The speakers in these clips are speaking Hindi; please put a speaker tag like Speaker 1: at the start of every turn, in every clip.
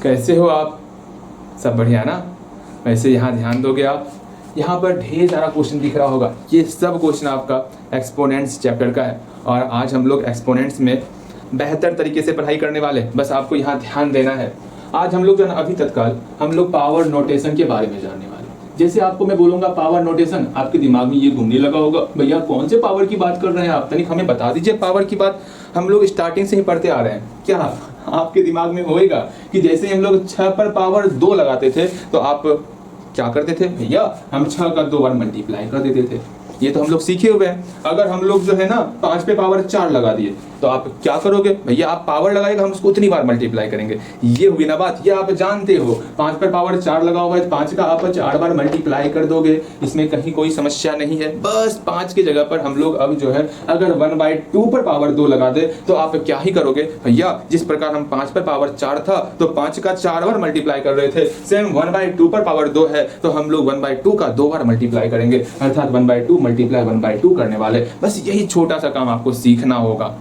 Speaker 1: कैसे हो आप? सब बढ़िया ना? वैसे यहाँ ध्यान दोगे आप, यहाँ पर ढेर सारा क्वेश्चन दिख रहा होगा। ये सब क्वेश्चन आपका एक्सपोनेंट्स चैप्टर का है और आज हम लोग एक्सपोनेंट्स में बेहतर तरीके से पढ़ाई करने वाले। बस आपको यहाँ ध्यान देना है। आज हम लोग जो है अभी तत्काल हम लोग पावर नोटेशन के बारे में जानने वाले। जैसे आपको मैं बोलूंगा पावर नोटेशन, आपके दिमाग में ये घूमने लगा होगा, भैया कौन से पावर की बात कर रहे हैं आप? तनिक हमें बता दीजिए पावर की बात। हम लोग स्टार्टिंग से ही पढ़ते आ रहे हैं। क्या आपके दिमाग में होएगा कि जैसे हम लोग 6 पर पावर 2 लगाते थे तो आप क्या करते थे? भैया हम 6 का 2 बार मल्टीप्लाई कर देते थे। ये तो हम लोग सीखे हुए हैं। अगर हम लोग जो है ना 5 पे पावर 4 लगा दिए तो आप क्या करोगे? भैया आप पावर लगाएगा, हम उसको उतनी बार मल्टीप्लाई करेंगे। ये हुई ना बात, ये आप जानते हो। 5 पर पावर 4 लगा हुआ है, 5 का आप 4 बार मल्टीप्लाई कर दोगे, इसमें कहीं कोई समस्या नहीं है। बस 5 की जगह पर हम लोग अब जो है अगर 1/2 पर पावर 2 लगा दे तो आप क्या ही करोगे? भैया जिस प्रकार हम 5 पर पावर 4 था तो 5 का 4 बार मल्टीप्लाई कर रहे थे, सेम 1/2 पर पावर 2 है तो हम लोग 1/2 का 2 बार मल्टीप्लाई करेंगे, अर्थात 1/2 मल्टीप्लाई 1/2 करने वाले। बस यही छोटा सा काम आपको सीखना होगा।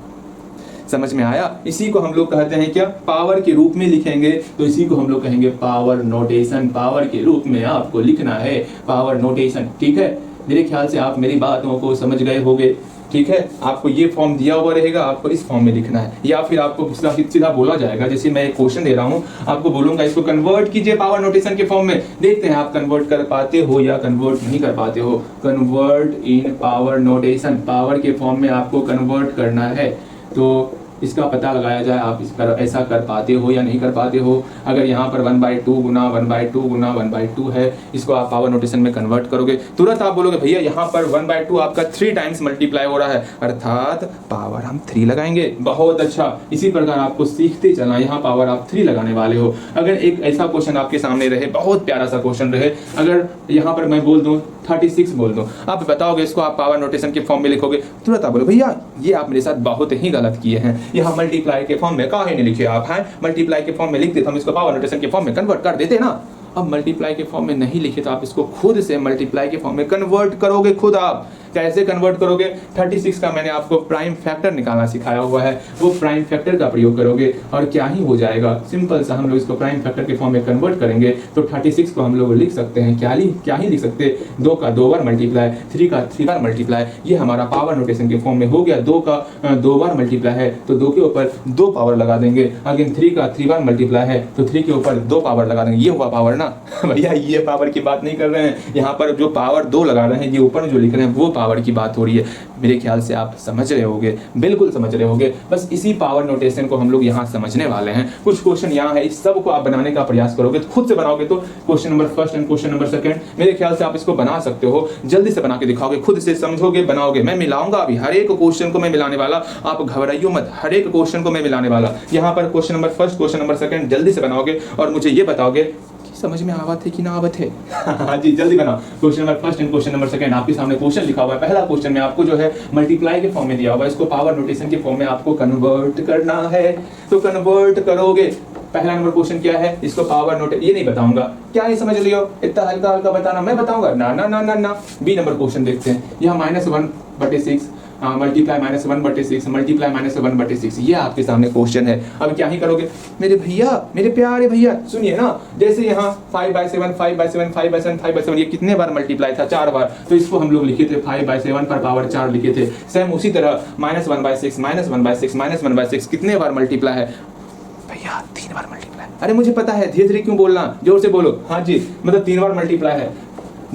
Speaker 1: समझ में आया? इसी को हम लोग कहते हैं क्या? पावर के रूप में लिखेंगे तो इसी को हम लोग कहेंगे पावर नोटेशन। पावर के रूप में आपको लिखना है पावर नोटेशन। ठीक है, मेरे ख्याल से आप मेरी बातों को समझ गए होंगे। ठीक है, आपको ये फॉर्म दिया हुआ रहेगा, आपको इस फॉर्म में लिखना है, या फिर आपको सीधा बोला जाएगा। जैसे मैं एक क्वेश्चन दे रहा हूँ, आपको बोलूंगा इसको कन्वर्ट कीजिए पावर नोटेशन के फॉर्म में। देखते हैं आप कन्वर्ट कर पाते हो या कन्वर्ट नहीं कर पाते हो। Convert in power notation, power के फॉर्म में आपको कन्वर्ट करना है। तो इसका पता लगाया जाए आप इस पर ऐसा कर पाते हो या नहीं कर पाते हो। अगर यहाँ पर 1/2 गुना 1/2 गुना 1/2 है, इसको आप पावर नोटेशन में कन्वर्ट करोगे, तुरंत आप बोलोगे भैया यहाँ पर 1/2 आपका 3 टाइम्स मल्टीप्लाई हो रहा है, अर्थात पावर हम 3 लगाएंगे। बहुत अच्छा, इसी प्रकार आपको सीखते चलना। यहाँ पावर आप 3 लगाने वाले हो। अगर एक ऐसा क्वेश्चन आपके सामने रहे, बहुत प्यारा सा क्वेश्चन रहे, अगर यहाँ पर मैं बोल दूँ 36 बोल दो, आप बताओगे इसको आप पावर नोटेशन के फॉर्म में लिखोगे, तुरंत आप बोलो भैया ये आप मेरे साथ बहुत ही गलत किए हैं, यहाँ मल्टीप्लाई के फॉर्म में काहे नहीं लिखे आप हैं? मल्टीप्लाई के फॉर्म में लिखते तो हम इसको पावर नोटेशन के फॉर्म में कन्वर्ट कर देते ना। अब मल्टीप्लाई के फॉर्म में नहीं लिखे तो आप इसको खुद से मल्टीप्लाई के फॉर्म में कन्वर्ट करोगे। खुद आप कैसे कन्वर्ट करोगे? 36 का मैंने आपको प्राइम फैक्टर निकालना सिखाया हुआ है, वो प्राइम फैक्टर का प्रयोग करोगे और क्या ही हो जाएगा। सिंपल सा हम लोग इसको प्राइम फैक्टर के फॉर्म में कन्वर्ट करेंगे तो 36 को हम लोग लिख सकते हैं क्या ही लिख सकते हैं? 2 का 2 बार मल्टीप्लाई, 3 का 3 बार मल्टीप्लाई। ये हमारा पावर नोटेशन के फॉर्म में हो गया। 2 का 2 बार मल्टीप्लाई है तो 2 के ऊपर 2 पावर लगा देंगे। अगेन 3 का 3 बार मल्टीप्लाई है तो 3 के ऊपर 2 पावर लगा देंगे। ये हुआ पावर ना। भैया ये पावर की बात नहीं कर रहे हैं, यहाँ पर जो पावर 2 लगा रहे हैं, ये ऊपर जो लिख रहे हैं वो पावर की बात हो रही है। मेरे ख्याल से आप समझ रहे होंगे, बिल्कुल समझ रहे होंगे। बस इसी पावर नोटेशन को हम लोग यहाँ समझने वाले हैं। कुछ क्वेश्चन यहाँ है, इस सब को आप बनाने का प्रयास करोगे, खुद से बनाओगे तो question number first and question number second मेरे ख्याल से आप इसको बना सकते हो। जल्दी से बना के दिखाओगे, खुद से समझोगे, बनाओगे। मैं मिलाऊंगा अभी, हर एक क्वेश्चन को मैं मिलाने वाला, आप घबराइयो मत, हर एक क्वेश्चन को मैं मिलाने वाला। यहाँ पर question number first question number second जल्दी से बनाओगे और मुझे ये बताओगे समझ में आवत है कि ना आवत है। हाँ जी, जल्दी बनाओ। Question number first and question number second आपके सामने क्वेश्चन लिखा हुआ है। पहला क्वेश्चन में आपको जो है मल्टीप्लाई के फॉर्म में दिया हुआ है, इसको पावर नोटेशन के फॉर्म में आपको कन्वर्ट करना है। तो कन्वर्ट करोगे। पहला नंबर क्वेश्चन क्या है, इसको पावर नोट, ये नहीं बताऊंगा, क्या नहीं समझ लियो, इतना हल्का हल्का बताना मैं बताऊंगा ना ना ना ना ना। बी नंबर क्वेश्चन देखते हैं। यहाँ -1/6 मल्टीप्लाई -1/6 मल्टीप्लाई -1/6, ये आपके सामने क्वेश्चन है। अब क्या ही करोगे मेरे भैया, मेरे प्यारे भैया, सुनिए ना। जैसे यहाँ 5/7 5/7 5/7 5/7 ये कितने बार मल्टीप्लाई था? 4 बार। तो इसको हम लोग लिखे थे 5/7 पर पावर 4 लिखे थे। सेम उसी तरह -1/6 -1/6 -1/6 कितने बार मल्टीप्लाई है? भैया 3 बार मल्टीप्लाई। अरे मुझे पता है, धीरे धीरे क्यों बोलना, जोर से बोलो। हाँ जी, मतलब 3 बार मल्टीप्लाई है।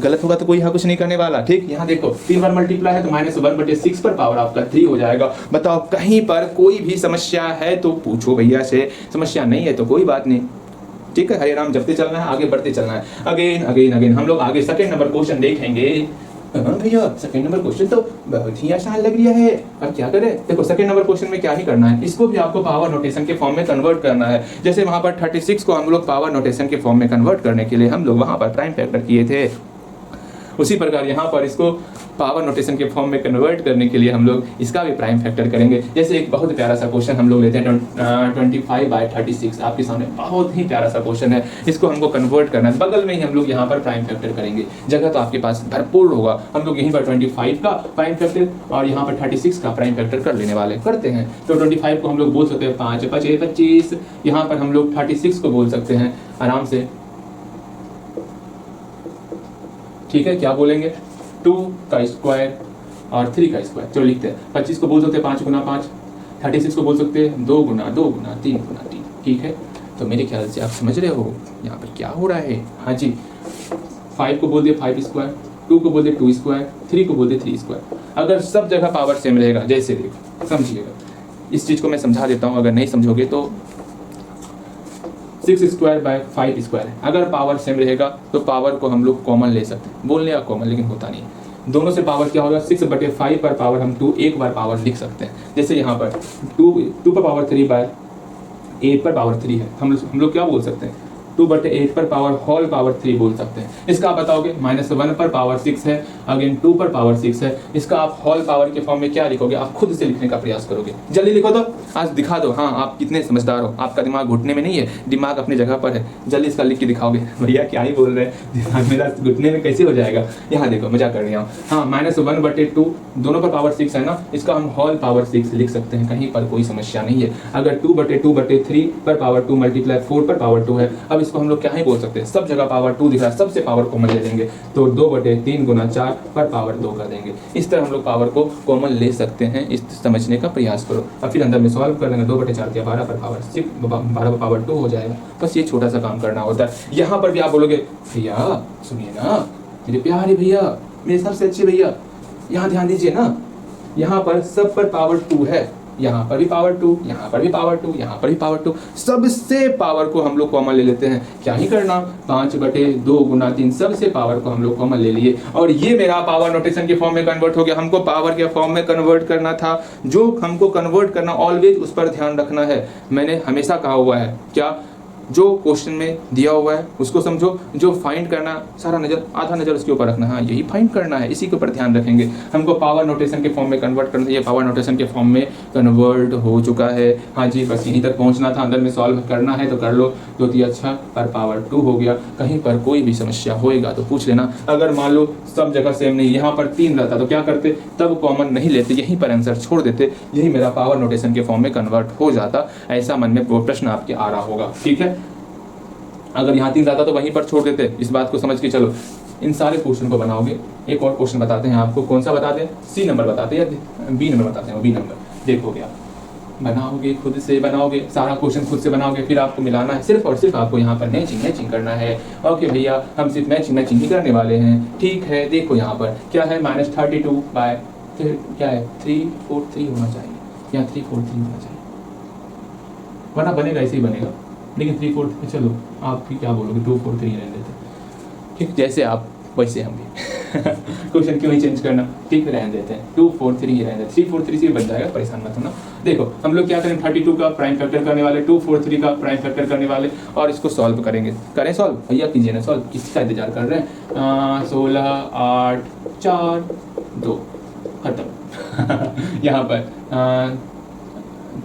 Speaker 1: गलत होगा तो कोई यहाँ कुछ नहीं करने वाला। ठीक, यहाँ देखो 3 बार मल्टीप्लाई है तो -1/6 पर पावर आपका 3 हो जाएगा। बताओ कहीं पर कोई भी समस्या है तो पूछो भैया से, समस्या नहीं है तो कोई बात नहीं। ठीक है, हरे राम जपते चलना है, आगे बढ़ते चलना है। अगेन अगेन अगेन हम लोग आगे सेकंड नंबर क्वेश्चन देखेंगे। भैया सेकंड नंबर क्वेश्चन तो बहुत ही आसान लग रहा है, अब क्या करें? देखो सेकंड नंबर क्वेश्चन में क्या ही करना है, इसको भी आपको पावर नोटेशन के फॉर्म में कन्वर्ट करना है। जैसे वहां पर 36 को हम लोग पावर नोटेशन के फॉर्म में कन्वर्ट करने के लिए हम लोग वहां पर प्राइम फैक्टर किए थे। उसी प्रकार यहाँ पर इसको पावर नोटेशन के फॉर्म में कन्वर्ट करने के लिए हम लोग इसका भी प्राइम फैक्टर करेंगे। जैसे एक बहुत प्यारा सा क्वेश्चन हम लोग लेते हैं 25/36, आपके सामने बहुत ही प्यारा सा क्वेश्चन है। इसको हमको कन्वर्ट करना है, बगल में ही हम लोग यहाँ पर प्राइम फैक्टर करेंगे। जगह तो आपके पास भरपूर होगा, हम लोग यहीं पर 25 का प्राइम फैक्टर और यहाँ पर 36 का प्राइम फैक्टर कर लेने वाले करते हैं। तो 25 को हम लोग बोल सकते हैं 5 × 5 = 25। यहाँ पर हम लोग 36 को बोल सकते हैं आराम से, ठीक है। क्या बोलेंगे? 2 का स्क्वायर और 3 का स्क्वायर। चलो लिखते हैं। 25 को बोल सकते हैं 5 × 5, 36 को बोल सकते हैं 2 × 2 × 3 × 3, ठीक है। तो मेरे ख्याल से आप समझ रहे हो यहाँ पर क्या हो रहा है। हाँ जी, 5 को बोल दिया 5 स्क्वायर, 2 को बोल दिया 2 स्क्वायर, 3 को बोल दिया 3 स्क्वायर। अगर सब जगह पावर सेम रहेगा, जैसे देखो समझिएगा, इस चीज़ को मैं समझा देता हूँ, अगर नहीं समझोगे तो 6² 5 स्क्वायर है। अगर पावर सेम रहेगा तो पावर को हम लोग कॉमन ले सकते हैं, बोलने का कॉमन, लेकिन होता नहीं है। दोनों से पावर क्या होगा? 6/5 पर पावर हम 2 एक बार पावर लिख सकते हैं। जैसे यहाँ पर 2 पर पावर 3/8 पर पावर 3 है, हम लोग क्या बोल सकते हैं? 2/8 पर पावर होल पावर 3 बोल सकते हैं। इसका आप बताओगे -1 पर पावर 6 है, अगेन 2 पर पावर 6 है। इसका आप होल पावर के फॉर्म में क्या लिखोगे? आप खुद से लिखने का प्रयास करोगे। जल्दी लिखो तो, आज दिखा दो। हाँ, आप कितने समझदार हो, आपका दिमाग घुटने में नहीं है, दिमाग अपनी जगह पर है। जल्दी इसका लिख के दिखाओगे। भैया क्या ही बोल रहे हैं, दिमाग मेरा घुटने में कैसे हो जाएगा? यहाँ देखो, मजाक कर रही हूँ। हाँ, -1/2, दोनों पर पावर 6 है ना, इसका हम होल पावर 6 लिख सकते हैं, कहीं पर कोई समस्या नहीं है। अगर 2/2/3 पर पावर 2 × 4 पर पावर 2 है, अब इसको हम लोग क्या ही बोल सकते हैं? सब जगह पावर 2 दिख रहा है, सबसे पावर कॉमन ले लेंगे, तो 2/3 × 4 पर पावर 2 कर देंगे। इस तरह हम लोग पावर को कॉमन ले सकते हैं। इस समझने का प्रयास करो और फिर अंदर में सॉल्व कर लेंगे। 2/4 क्या 12 पर पावर 6, 12 पर पावर 2 हो जाएगा। बस ये छोटा सा काम करना होता है। यहाँ पर भी आप बोलोगे भैया सुनिए ना, मेरे प्यारे भैया, मेरे सबसे अच्छे भैया, यहाँ ध्यान दीजिए ना, यहाँ पर सब पर पावर 2 है, यहाँ पर भी पावर 2, यहाँ पर भी पावर 2, यहाँ पर भी पावर 2, सबसे पावर को हम लोग कॉमन ले लेते हैं। क्या ही करना, 5/2 × 3 सबसे पावर को हम लोग कॉमन ले लिए और ये मेरा पावर नोटेशन के फॉर्म में कन्वर्ट हो गया। हमको पावर के फॉर्म में कन्वर्ट करना था, जो हमको कन्वर्ट करना ऑलवेज उस पर ध्यान रखना है। मैंने हमेशा कहा हुआ है, क्या जो क्वेश्चन में दिया हुआ है उसको समझो, जो फाइंड करना सारा नजर आधा नजर उसके ऊपर रखना। हाँ, यही फाइंड करना है, इसी के ऊपर ध्यान रखेंगे। हमको पावर नोटेशन के फॉर्म में कन्वर्ट करना है, ये पावर नोटेशन के फॉर्म में कन्वर्ट हो चुका है। हाँ जी, बस यहीं तक पहुंचना था, अंदर में सॉल्व करना है तो कर लो। 2 × 6 पर पावर 2 हो गया। कहीं पर कोई भी समस्या होएगा तो पूछ लेना। अगर मान लो सब जगह सेम नहीं, यहाँ पर 3 रहता तो क्या करते? तब कॉमन नहीं लेते, यहीं पर आंसर छोड़ देते, यही मेरा पावर नोटेशन के फॉर्म में कन्वर्ट हो जाता। ऐसा मन में प्रश्न आपके आ रहा होगा, ठीक है। अगर यहाँ 3 रहता तो वहीं पर छोड़ देते। इस बात को समझ के चलो, इन सारे क्वेश्चन को बनाओगे। एक और क्वेश्चन बताते हैं आपको, कौन सा बताते हैं? C नंबर बताते हैं या B नंबर बताते हैं? B नंबर देखोगे आप, बनाओगे खुद से, बनाओगे सारा क्वेश्चन खुद से बनाओगे, फिर आपको मिलाना है। सिर्फ और सिर्फ आपको यहाँ पर मैचिंग करना है। ओके भैया, हम सिर्फ मैचिंग ही करने वाले हैं, ठीक है। देखो यहाँ पर क्या है, -32/3 क्या है, 343 होना चाहिए, यहाँ 343 होना चाहिए, वरना बनेगा ऐसे ही बनेगा, लेकिन 343, चलो आप भी क्या बोलोगे, 243 रहने देते, ठीक। जैसे आप वैसे हम भी क्वेश्चन क्यों ही चेंज करना, ठीक, रहने देते हैं, 243 ही रहने देते, 343 से बन जाएगा, परेशान मत होना। देखो हम लोग क्या करें, 32 का प्राइम फैक्टर करने वाले, 243 का प्राइम फैक्टर करने वाले और इसको सॉल्व करेंगे। करें सॉल्व, भैया कीजिए ना सॉल्व, किसका इंतजार कर रहे हैं? 16 8 4 2 खत्म। यहाँ पर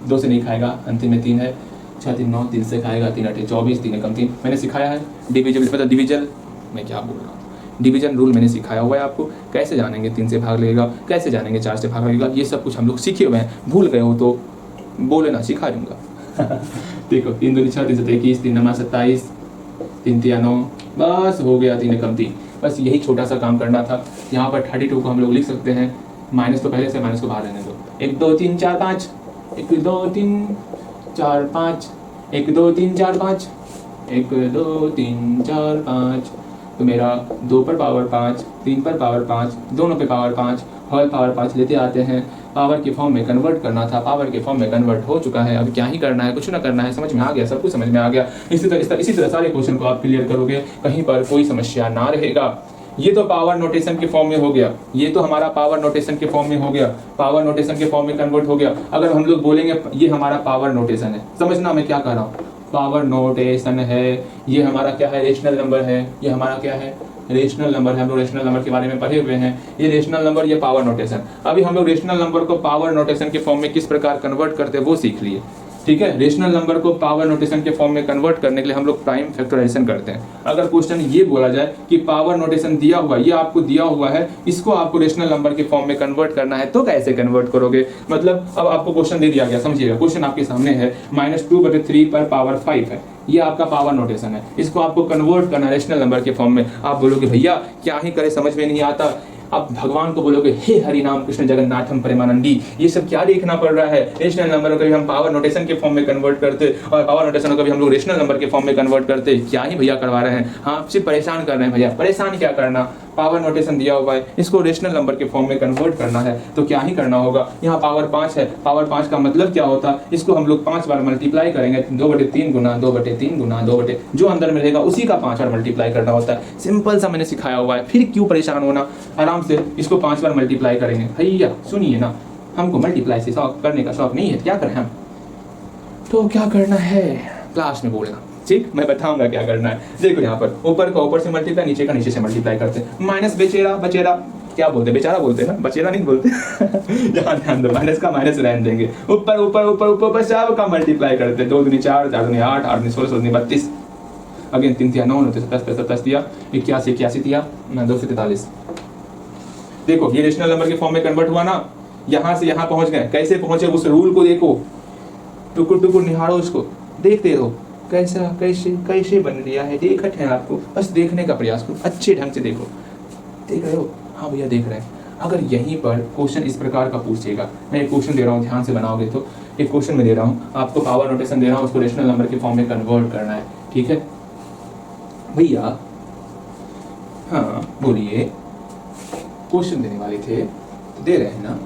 Speaker 1: 2 से नहीं खाएगा, अंतिम में 3 है, 6 3 9, 3 से खाएगा, 3 8 24, 3 कम 3। मैंने सिखाया है डिविजन, मतलब डिविजन, मैं क्या बोल रहा हूँ, डिवीजन रूल मैंने सिखाया हुआ है आपको। कैसे जानेंगे 3 से भाग लगेगा, कैसे जानेंगे 4 से भाग लगेगा, ये सब कुछ हम लोग सीखे हुए हैं। भूल गए हो तो बोले ना, सिखा दूंगा। देखो 3 दूनी 6, 3 7 21, 3 9 27, 3 3 9, बस हो गया, 3 कम 3। बस यही छोटा सा काम करना था। यहाँ पर 32 को हम लोग लिख सकते हैं, माइनस तो पहले से, माइनस को बाहर रहने दो। 1 2 3 4 5, 1 2 3 4 5, 1 2 3 4 5, 1 2 3 4 5। तो मेरा 2 पर पावर 5, 3 पर पावर 5, दोनों पे पावर 5, होल पावर 5 लेते आते हैं। पावर के फॉर्म में कन्वर्ट करना था, पावर के फॉर्म में कन्वर्ट हो चुका है। अब क्या ही करना है, कुछ ना करना है, समझ में आ गया, सब कुछ समझ में आ गया। इसी तरह सारे क्वेश्चन को आप क्लियर करोगे, कहीं पर कोई समस्या ना रहेगा। ये तो पावर नोटेशन के फॉर्म में हो गया, ये तो हमारा पावर नोटेशन के फॉर्म में हो गया, पावर नोटेशन के फॉर्म में कन्वर्ट हो गया। अगर हम लोग बोलेंगे ये हमारा पावर नोटेशन है, समझना मैं क्या कह रहा हूँ, पावर नोटेशन है। ये हमारा क्या है, रेशनल नंबर है। ये हमारा क्या है, रेशनल नंबर है। हम लोग रेशनल नंबर के बारे में पढ़े हुए हैं। ये रेशनल नंबर, ये पावर नोटेशन। अभी हम लोग रेशनल नंबर को पावर नोटेशन के फॉर्म में किस प्रकार कन्वर्ट करते हैं वो सीख लिए। ठीक है, रेशनल नंबर को पावर नोटेशन के फॉर्म में कन्वर्ट करने के लिए हम लोग प्राइम फैक्टराइजेशन करते हैं। अगर क्वेश्चन ये बोला जाए कि पावर नोटेशन दिया हुआ, ये आपको दिया हुआ है, इसको आपको रेशनल नंबर के फॉर्म में कन्वर्ट करना है, तो कैसे कन्वर्ट करोगे? मतलब अब आपको क्वेश्चन दे दिया गया, समझिएगा, क्वेश्चन आपके सामने है -2/3 पर पावर 5 है, ये आपका पावर नोटेशन है। इसको आपको कन्वर्ट करना है रेशनल नंबर के फॉर्म में। आप बोलोगे भैया क्या ही करे, समझ में नहीं आता। आप भगवान को बोलोगे हे हरि नाम कृष्ण जगन्नाथम प्रेमानंदी, ये सब क्या देखना पड़ रहा है? रेशनल नंबर को कभी हम पावर नोटेशन के फॉर्म में कन्वर्ट करते और पावर नोटेशन को कभी हम लोग रेशनल नंबर के फॉर्म में कन्वर्ट करते। क्या ही भैया करवा रहे हैं? हाँ, सिर्फ परेशान कर रहे हैं भैया। परेशान क्या करना, पावर नोटेशन दिया हुआ है, इसको रेशनल नंबर के फॉर्म में कन्वर्ट करना है तो क्या ही करना होगा। यहाँ पावर 5 है, पावर 5 का मतलब क्या होता है? इसको हम लोग 5 बार मल्टीप्लाई करेंगे, 2/3 गुना 2/3 गुना 2 जो अंदर में रहेगा उसी का 5 बार मल्टीप्लाई करना होता है। सिंपल सा मैंने सिखाया हुआ है, फिर क्यों परेशान होना। आराम से इसको 5 बार मल्टीप्लाई करेंगे। भैया सुनिए ना, हमको मल्टीप्लाई से शौक करने का शौक नहीं है, क्या करें हम? तो क्या करना है क्लास में बोलेगा, ठीक, मैं बताऊंगा क्या करना है। देखो यहाँ पर ऊपर का ऊपर से मल्टीप्लाई, नीचे का नीचे से मल्टीप्लाई करते हैं। माइनस बेचेरा बचेरा, क्या बोलते हैं, बेचारा बोलते हैं ना, बचेरा नहीं बोलते। यहाँ ध्यान दो, माइनस का माइनस रहने देंगे। ऊपर ऊपर ऊपर ऊपर सब का मल्टीप्लाई करते हैं। 2 दूनी 4, 4 दूनी 8, 8 दूनी 16, 16 दूनी 32, अगेन 3 दिया 9, 9 10 10 दिया 81, 81 दिया 2 से 43। देखो ये रेशनल नंबर के फॉर्म में कन्वर्ट हुआ ना, यहाँ से यहाँ पहुंच गए। कैसे पहुंचे उस रूल को देखो, टुकुर टुकुर निहारो उसको, देखते रहो कैसा कैसे कैसे बन रहा है। देखत है आपको, बस देखने का प्रयास करो, अच्छे ढंग से देखो। देख रहे हो? हाँ भैया देख रहे हैं। अगर यहीं पर क्वेश्चन इस प्रकार का पूछेगा, मैं एक क्वेश्चन दे रहा हूँ, ध्यान से बनाओगे तो। एक क्वेश्चन में दे रहा हूँ आपको, पावर नोटेशन दे रहा हूँ, उसको रेशनल नंबर के फॉर्म में कन्वर्ट करना है। ठीक है भैया, हाँ बोलिए। क्वेश्चन देने वाले थे तो दे रहे हैं ना,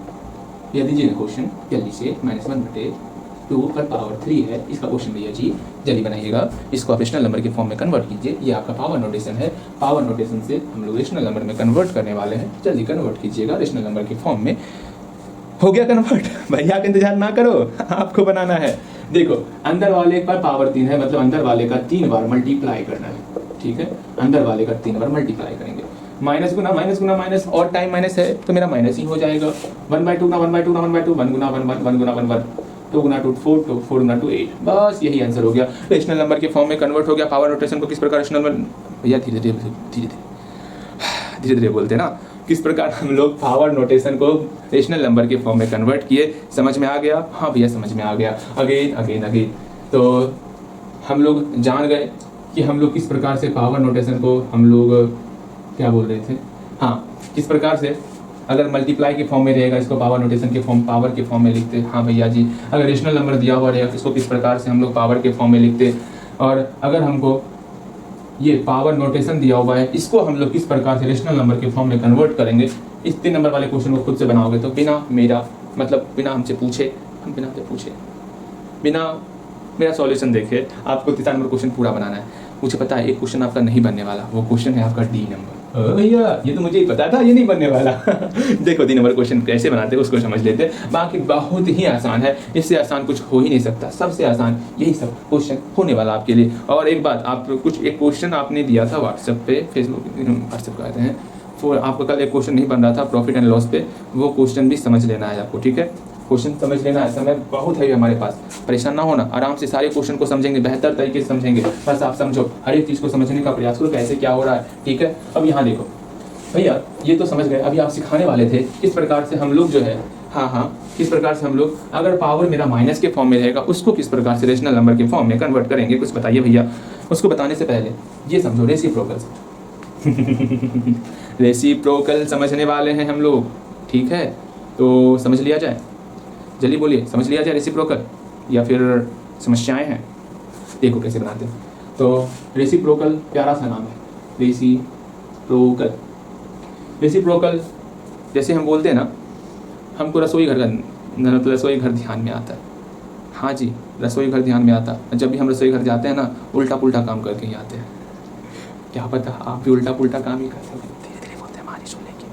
Speaker 1: या दीजिए ना क्वेश्चन जल्दी से। -1/2 पर पावर 3 है, इसका क्वेश्चन भैया जी जल्दी बनाइएगा। इसको आप रेशनल नंबर के फॉर्म में कन्वर्ट कीजिए। ये आपका पावर नोटेशन है, पावर नोटेशन से हम लोग रेशनल नंबर में कन्वर्ट करने वाले हैं। जल्दी कन्वर्ट कीजिएगा रेशनल नंबर के फॉर्म में। हो गया कन्वर्ट? भैया का इंतजार ना करो, आपको बनाना है। देखो अंदर वाले पर पावर 3 है, मतलब अंदर वाले का 3 बार मल्टीप्लाई करना है। ठीक है, अंदर वाले का 3 बार मल्टीप्लाई करेंगे। माइनस गुना माइनस और टाइम माइनस है तो मेरा माइनस ही हो जाएगा। 1/2 गुना 1/2 गुना 1/2, 1 गुना 1 1 1 गुना 1 1, 2 गुना 2 4, 4 गुना 2 8। बस यही आंसर हो गया, रेशनल नंबर के फॉर्म में कन्वर्ट हो गया। पावर नोटेशन को किस प्रकार रेशनल भैया धीरे धीरे बोलते हैं ना, किस प्रकार हम लोग पावर नोटेशन को रेशनल नंबर के फॉर्म में कन्वर्ट किए। समझ में आ गया? हाँ भैया समझ में आ गया। अगेन तो हम लोग जान गए कि हम लोग किस प्रकार से पावर नोटेशन को हम लोग क्या बोल रहे थे, हाँ किस प्रकार से अगर मल्टीप्लाई के फॉर्म में रहेगा इसको पावर नोटेशन के फॉर्म पावर के फॉर्म में लिखते। हाँ भैया जी, अगर रेशनल नंबर दिया हुआ रहेगा इसको किस प्रकार से हम लोग पावर के फॉर्म में लिखते। और अगर हमको ये पावर नोटेशन दिया हुआ है इसको हम लोग किस प्रकार से रेशनल नंबर के फॉर्म में कन्वर्ट करेंगे। इस 3 नंबर वाले क्वेश्चन को खुद से बनाओगे तो बिना हमसे पूछे, बिना मेरा सॉल्यूशन देखे आपको 3 नंबर क्वेश्चन पूरा बनाना है। मुझे पता है एक क्वेश्चन आपका नहीं बनने वाला, वो क्वेश्चन है आपका D नंबर। भैया ये तो मुझे ही पता था ये नहीं बनने वाला। देखो D नंबर क्वेश्चन कैसे बनाते हैं उसको समझ लेते हैं। बाकी बहुत ही आसान है, इससे आसान कुछ हो ही नहीं सकता। सबसे आसान यही सब क्वेश्चन होने वाला आपके लिए। और एक बात, आप एक क्वेश्चन आपने दिया था व्हाट्सएप पे, व्हाट्सएप कहते हैं, आपका कल एक क्वेश्चन नहीं बन रहा था प्रॉफिट एंड लॉस पे, वो क्वेश्चन भी समझ लेना है आपको। ठीक है, क्वेश्चन समझ लेना है, समय बहुत है हमारे पास, परेशान ना होना। आराम से सारे क्वेश्चन को समझेंगे, बेहतर तरीके से समझेंगे। बस आप समझो, हर एक चीज़ को समझने का प्रयास करो, कैसे क्या हो रहा है। ठीक है, अब यहाँ देखो भैया, ये तो समझ गए। अभी आप सिखाने वाले थे किस प्रकार से हम लोग जो है, हाँ किस प्रकार से हम लोग अगर पावर मेरा माइनस के फॉर्म में रहेगा उसको किस प्रकार से रेशनल नंबर के फॉर्म में कन्वर्ट करेंगे, कुछ बताइए भैया। उसको बताने से पहले ये समझो रेसिप्रोकल। रेसिप्रोकल समझने वाले हैं हम लोग। ठीक है, तो समझ लिया जाए, जल्दी बोलिए, समझ लिया जाए रेसिप्रोकल या फिर समस्याएं हैं। देखो कैसे बनाते हैं। तो रेसिप्रोकल प्यारा सा नाम है, रेसिप्रोकल जैसे हम बोलते हैं ना, हमको रसोई घर ध्यान में आता है। हाँ जी, रसोई घर ध्यान में आता है। जब भी हम रसोई घर जाते हैं ना, उल्टा पुल्टा काम करके ही आते हैं। क्या पता आप भी उल्टा पुल्टा काम ही करते हो। धीरे धीरे बोलते हैं, हमारी सुन लेंगे।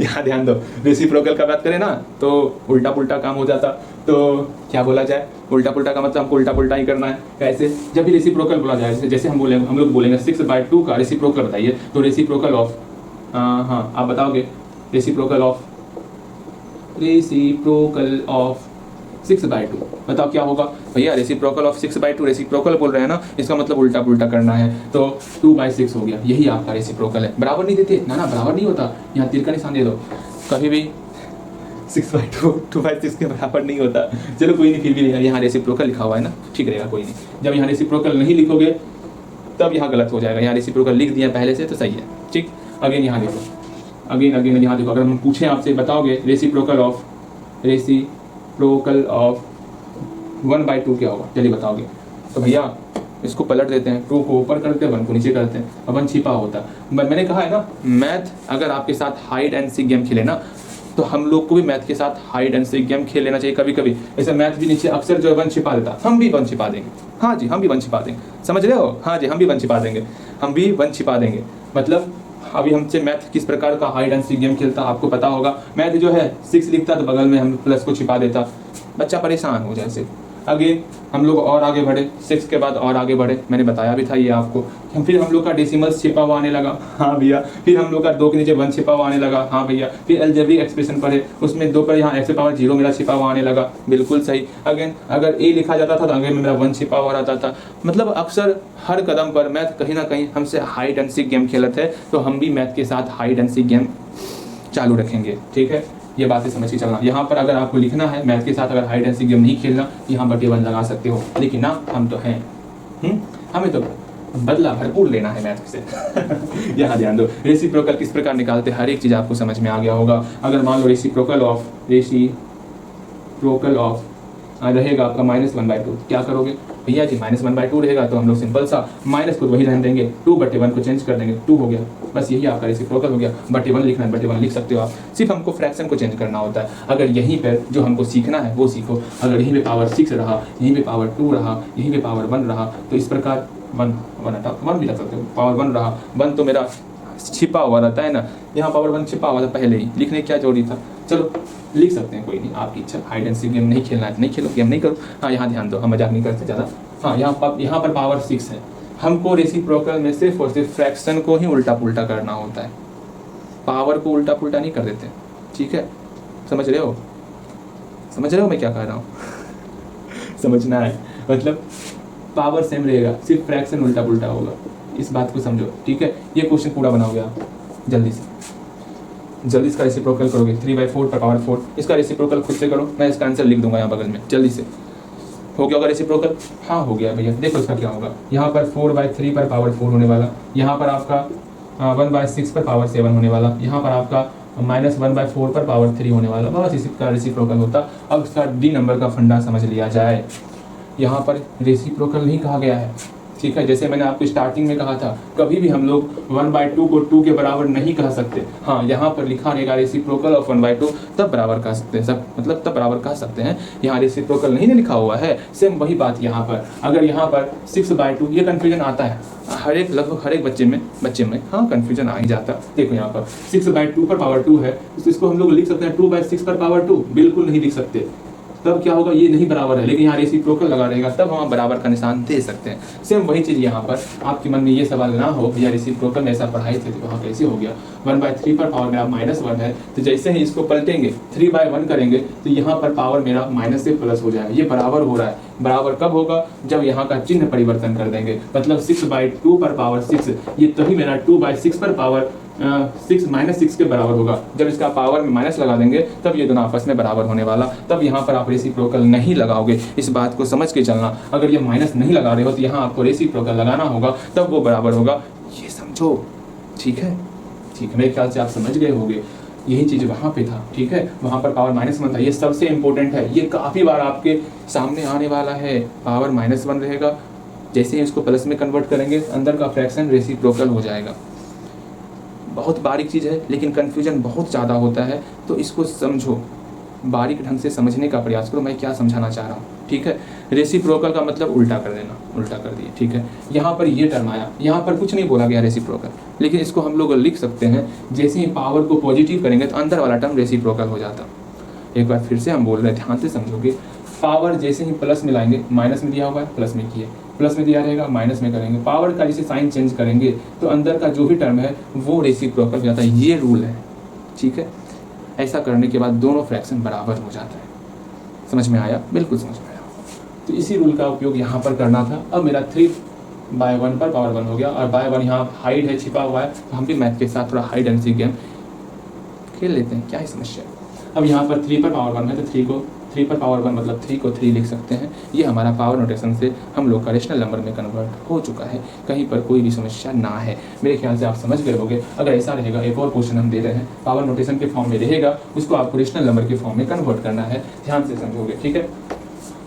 Speaker 1: यहाँ ध्यान दो, रेसिप्रोकल का बात करें ना तो उल्टा पुल्टा काम हो जाता। तो क्या बोला जाए, उल्टा पुल्टा का मतलब हमको उल्टा पुल्टा ही करना है। कैसे, जब भी रेसिप्रोकल बोला जाए, जैसे हम लोग बोलेंगे 6/2 का रेसिप्रोकल बताइए, तो रेसिप्रोकल ऑफ, हाँ आप बताओगे, रेसिप्रोकल ऑफ 6/2 बताओ क्या होगा भैया। रेसिप्रोकल ऑफ 6/2, रेसिप्रोकल बोल रहे हैं ना, इसका मतलब उल्टा पुल्टा करना है, तो 2/6 हो गया, यही आपका रेसिप्रोकल है। बराबर नहीं देते ना, बराबर नहीं होता, यहाँ तीर का निशान दे दो, कभी भी 6/2 2/6 के बराबर नहीं होता। चलो कोई नहीं, फिर भी यहाँ रेसिप्रोकल लिखा हुआ है ना, ठीक रहेगा, कोई नहीं। जब यहाँ रेसिप्रोकल नहीं लिखोगे तब यहाँ गलत हो जाएगा, यहाँ रेसिप्रोकल लिख दिया पहले से तो सही है, ठीक। अगेन यहाँ देखो, अगेन यहाँ देखो, अगर हम पूछें आपसे, बताओगे रेसिप्रोकल ऑफ 1/2 क्या होगा, चलिए बताओगे। तो भैया इसको पलट देते हैं, 2 को ऊपर करते हैं, 1 को नीचे करते हैं, अब 1 छिपा होता है। मैंने कहा है ना, मैथ अगर आपके साथ हाइड एंड सीक गेम खेले ना, तो हम लोग को भी मैथ के साथ हाइड एंड सीक गेम खेल लेना चाहिए कभी कभी। ऐसे मैथ भी नीचे अक्सर जो है 1 छिपा देता, हम भी 1 छिपा देंगे, हाँ जी हम भी 1 छिपा देंगे, समझ रहे हो, हाँ जी हम भी 1 छिपा देंगे, हम भी 1 छिपा देंगे। मतलब अभी हमसे मैथ किस प्रकार का हाइड एंड सीक गेम खेलता आपको पता होगा। मैथ जो है 6 लिखता तो बगल में हम प्लस को छिपा देता, बच्चा परेशान हो जाए। अगेन हम लोग और आगे बढ़े, 6 के बाद और आगे बढ़े, मैंने बताया भी था ये आपको। फिर हम लोग का डेसिमल्स छिपा हुआ आने लगा, हाँ भैया। फिर हम लोग का 2 के नीचे 1 छिपा हुआ आने लगा, हाँ भैया। फिर अलजेब्रिक एक्सप्रेशन पढ़े, उसमें 2 पर यहाँ x⁻0 मेरा छिपा हुआ आने लगा, बिल्कुल सही। अगेन अगर a लिखा जाता था तो आगे में मेरा 1 छिपा हुआ रहता था। मतलब अक्सर हर कदम पर मैथ कहीं ना कहीं हमसे हाइड एंड सीक गेम खेलते हैं, तो हम भी मैथ के साथ हाइड एंड सीक गेम चालू रखेंगे, ठीक है। ये बातें समझ के चलना। यहाँ पर अगर आपको लिखना है मैथ के साथ अगर हाइड एंड सीक गेम नहीं खेलना, यहाँ पर टेबल लगा सकते हो, लेकिन ना हम तो हैं, हमें तो बदला भरपूर लेना है मैथ से। यहाँ ध्यान दो, रेसिप्रोकल किस प्रकार निकालते, हर एक चीज़ आपको समझ में आ गया होगा। अगर मान लो रेसिप्रोकल ऑफ रहेगा आपका -1/2, क्या करोगे भैया जी, -1/2 रहेगा तो हम लोग सिंपल सा माइनस को वही रहने देंगे, 2/1 को चेंज कर देंगे, 2 हो गया, बस यही आपका रेसिप्रोकल हो गया। /1 लिखना है, /1 लिख सकते हो आप, सिर्फ हमको फ्रैक्शन को चेंज करना होता है। अगर यहीं पर जो हमको सीखना है वो सीखो, अगर यहीं पे पावर 6 रहा, यहीं पे पावर 2 रहा, यहीं पे पावर 1 रहा, तो इस प्रकार 1 भी रख सकते हो, पावर 1 रहा, 1 तो मेरा छिपा हुआ रहता है ना, यहाँ पावर 1 छिपा हुआ था पहले ही, लिखने क्या जरूरी था, चलो लिख सकते हैं, कोई नहीं, आपकी इच्छा। हाइड एंड सीक गेम नहीं खेलना है नहीं खेलो, गेम नहीं करो। हाँ यहाँ ध्यान दो, हम मजाक नहीं करते ज़्यादा। हाँ यहाँ पर पावर 6 है, हमको रेसिप्रोकल में सिर्फ और सिर्फ फ्रैक्शन को ही उल्टा पुल्टा करना होता है, पावर को उल्टा पुल्टा नहीं कर देते, ठीक है। समझ रहे हो मैं क्या कह रहा हूँ? समझना है, मतलब पावर सेम रहेगा, सिर्फ फ्रैक्शन उल्टा पुल्टा होगा, इस बात को समझो, ठीक है। ये क्वेश्चन पूरा बना हो गया, जल्दी इसका रेसिप्रोकल करोगे, 3/4 पर पावर 4, इसका रेसिप्रोकल खुद से करो, मैं इसका आंसर लिख दूंगा यहाँ बगल में, जल्दी से। हो गया होगा रेसिप्रोकल, हाँ हो गया भैया। देखो इसका क्या होगा, यहाँ पर 4/3 पर पावर 4 होने वाला, यहाँ पर आपका 1/6 पर पावर 7 होने वाला, यहाँ पर आपका -1/4 पर पावर 3 होने वाला, बस इसी का रेसिप्रोकल होता। अब इसका डी नंबर का फंडा समझ लिया जाए, यहाँ पर रेसिप्रोकल नहीं कहा गया है, ठीक है। जैसे मैंने आपको स्टार्टिंग में कहा था, कभी भी हम लोग 1/2 को 2 के बराबर नहीं कह सकते। हाँ यहाँ पर लिखा रहेगा रेसिप्रोकल ऑफ 1/2, तब बराबर कह सकते हैं, सब मतलब तब बराबर कह सकते हैं। यहाँ रेसिप्रोकल नहीं लिखा हुआ है, सेम वही बात यहाँ पर। अगर यहाँ पर 6/2, ये कन्फ्यूजन आता है लगभग हर एक बच्चे में हाँ कन्फ्यूजन आ ही जाता। देखो यहाँ पर 6/2 पर पावर 2 है, तो इसको हम लोग लिख सकते हैं 2/6 पर पावर 2, बिल्कुल नहीं लिख सकते, तब क्या होगा, ये नहीं बराबर है, लेकिन यहाँ रेसिप्रोकल लगा रहेगा, तब हम बराबर का निशान दे सकते हैं। सेम वही चीज़ यहाँ पर, आपके मन में ये सवाल ना हो भैया रेसिप्रोकल में ऐसा पढ़ाई थे तो वहाँ कैसे हो गया, 1/3 पर पावर मेरा -1 है, तो जैसे ही इसको पलटेंगे 3/1 करेंगे तो यहाँ पर पावर मेरा माइनस से प्लस हो जाएगा, ये बराबर हो रहा है। बराबर कब होगा, जब यहाँ का चिन्ह परिवर्तन कर देंगे, मतलब 6/2 पर पावर 6, ये तभी मेरा 2/6 पर पावर 6 -6 के बराबर होगा। जब इसका पावर में माइनस लगा देंगे तब ये दोनों आपस में बराबर होने वाला, तब यहाँ पर आप रेसिप्रोकल नहीं लगाओगे, इस बात को समझ के चलना। अगर ये माइनस नहीं लगा रहे हो तो यहाँ आपको रेसिप्रोकल लगाना होगा, तब वो बराबर होगा, ये समझो, ठीक है। मेरे ख्याल से आप समझ गए होंगे, यही चीज़ वहाँ पे था, ठीक है। वहाँ पर पावर -1 था, ये सबसे इंपॉर्टेंट है, ये काफ़ी बार आपके सामने आने वाला है। पावर -1 रहेगा, जैसे ही इसको प्लस में कन्वर्ट करेंगे अंदर का फ्रैक्शन रेसिप्रोकल हो जाएगा। बहुत बारीक चीज़ है, लेकिन कन्फ्यूजन बहुत ज़्यादा होता है, तो इसको समझो, बारीक ढंग से समझने का प्रयास करो मैं क्या समझाना चाह रहा हूँ, ठीक है। रेसिप्रोकल का मतलब उल्टा कर देना, उल्टा कर दिए, ठीक है। यहाँ पर ये टर्म आया, यहाँ पर कुछ नहीं बोला गया रेसिप्रोकल, लेकिन इसको हम लोग लिख सकते हैं जैसे ही पावर को पॉजिटिव करेंगे तो अंदर वाला टर्म रेसिप्रोकल हो जाता। एक बार फिर से हम बोल रहे हैं, ध्यान से समझोगे। पावर जैसे ही प्लस में लाएंगे, माइनस में दिया हुआ है प्लस में किए, प्लस में दिया रहेगा माइनस में करेंगे, पावर का जैसे साइन चेंज करेंगे तो अंदर का जो भी टर्म है वो रेसिप्रोकल हो जाता है। ये रूल है, ठीक है। ऐसा करने के बाद दोनों फ्रैक्शन बराबर हो जाता है। समझ में आया? बिल्कुल समझ में आया। तो इसी रूल का उपयोग यहाँ पर करना था। अब मेरा 3/1 पर पावर 1 हो गया और बाय 1 यहाँ हाइड है, छिपा हुआ है, तो हम भी मैथ के साथ थोड़ा हाइड एंड सीक गेम खेल लेते हैं, क्या है समस्या। अब यहाँ पर 3 पर पावर 1 है तो 3 पर पावर 1 मतलब 3 को 3 लिख सकते हैं। ये हमारा पावर नोटेशन से हम लोग का रेशनल नंबर में कन्वर्ट हो चुका है, कहीं पर कोई भी समस्या ना है। मेरे ख्याल से आप समझ गए होंगे। अगर ऐसा रहेगा, एक और क्वेश्चन हम दे रहे हैं, पावर नोटेशन के फॉर्म में रहेगा, उसको आपको रेशनल नंबर के फॉर्म में कन्वर्ट करना है। ध्यान से समझोगे, ठीक है।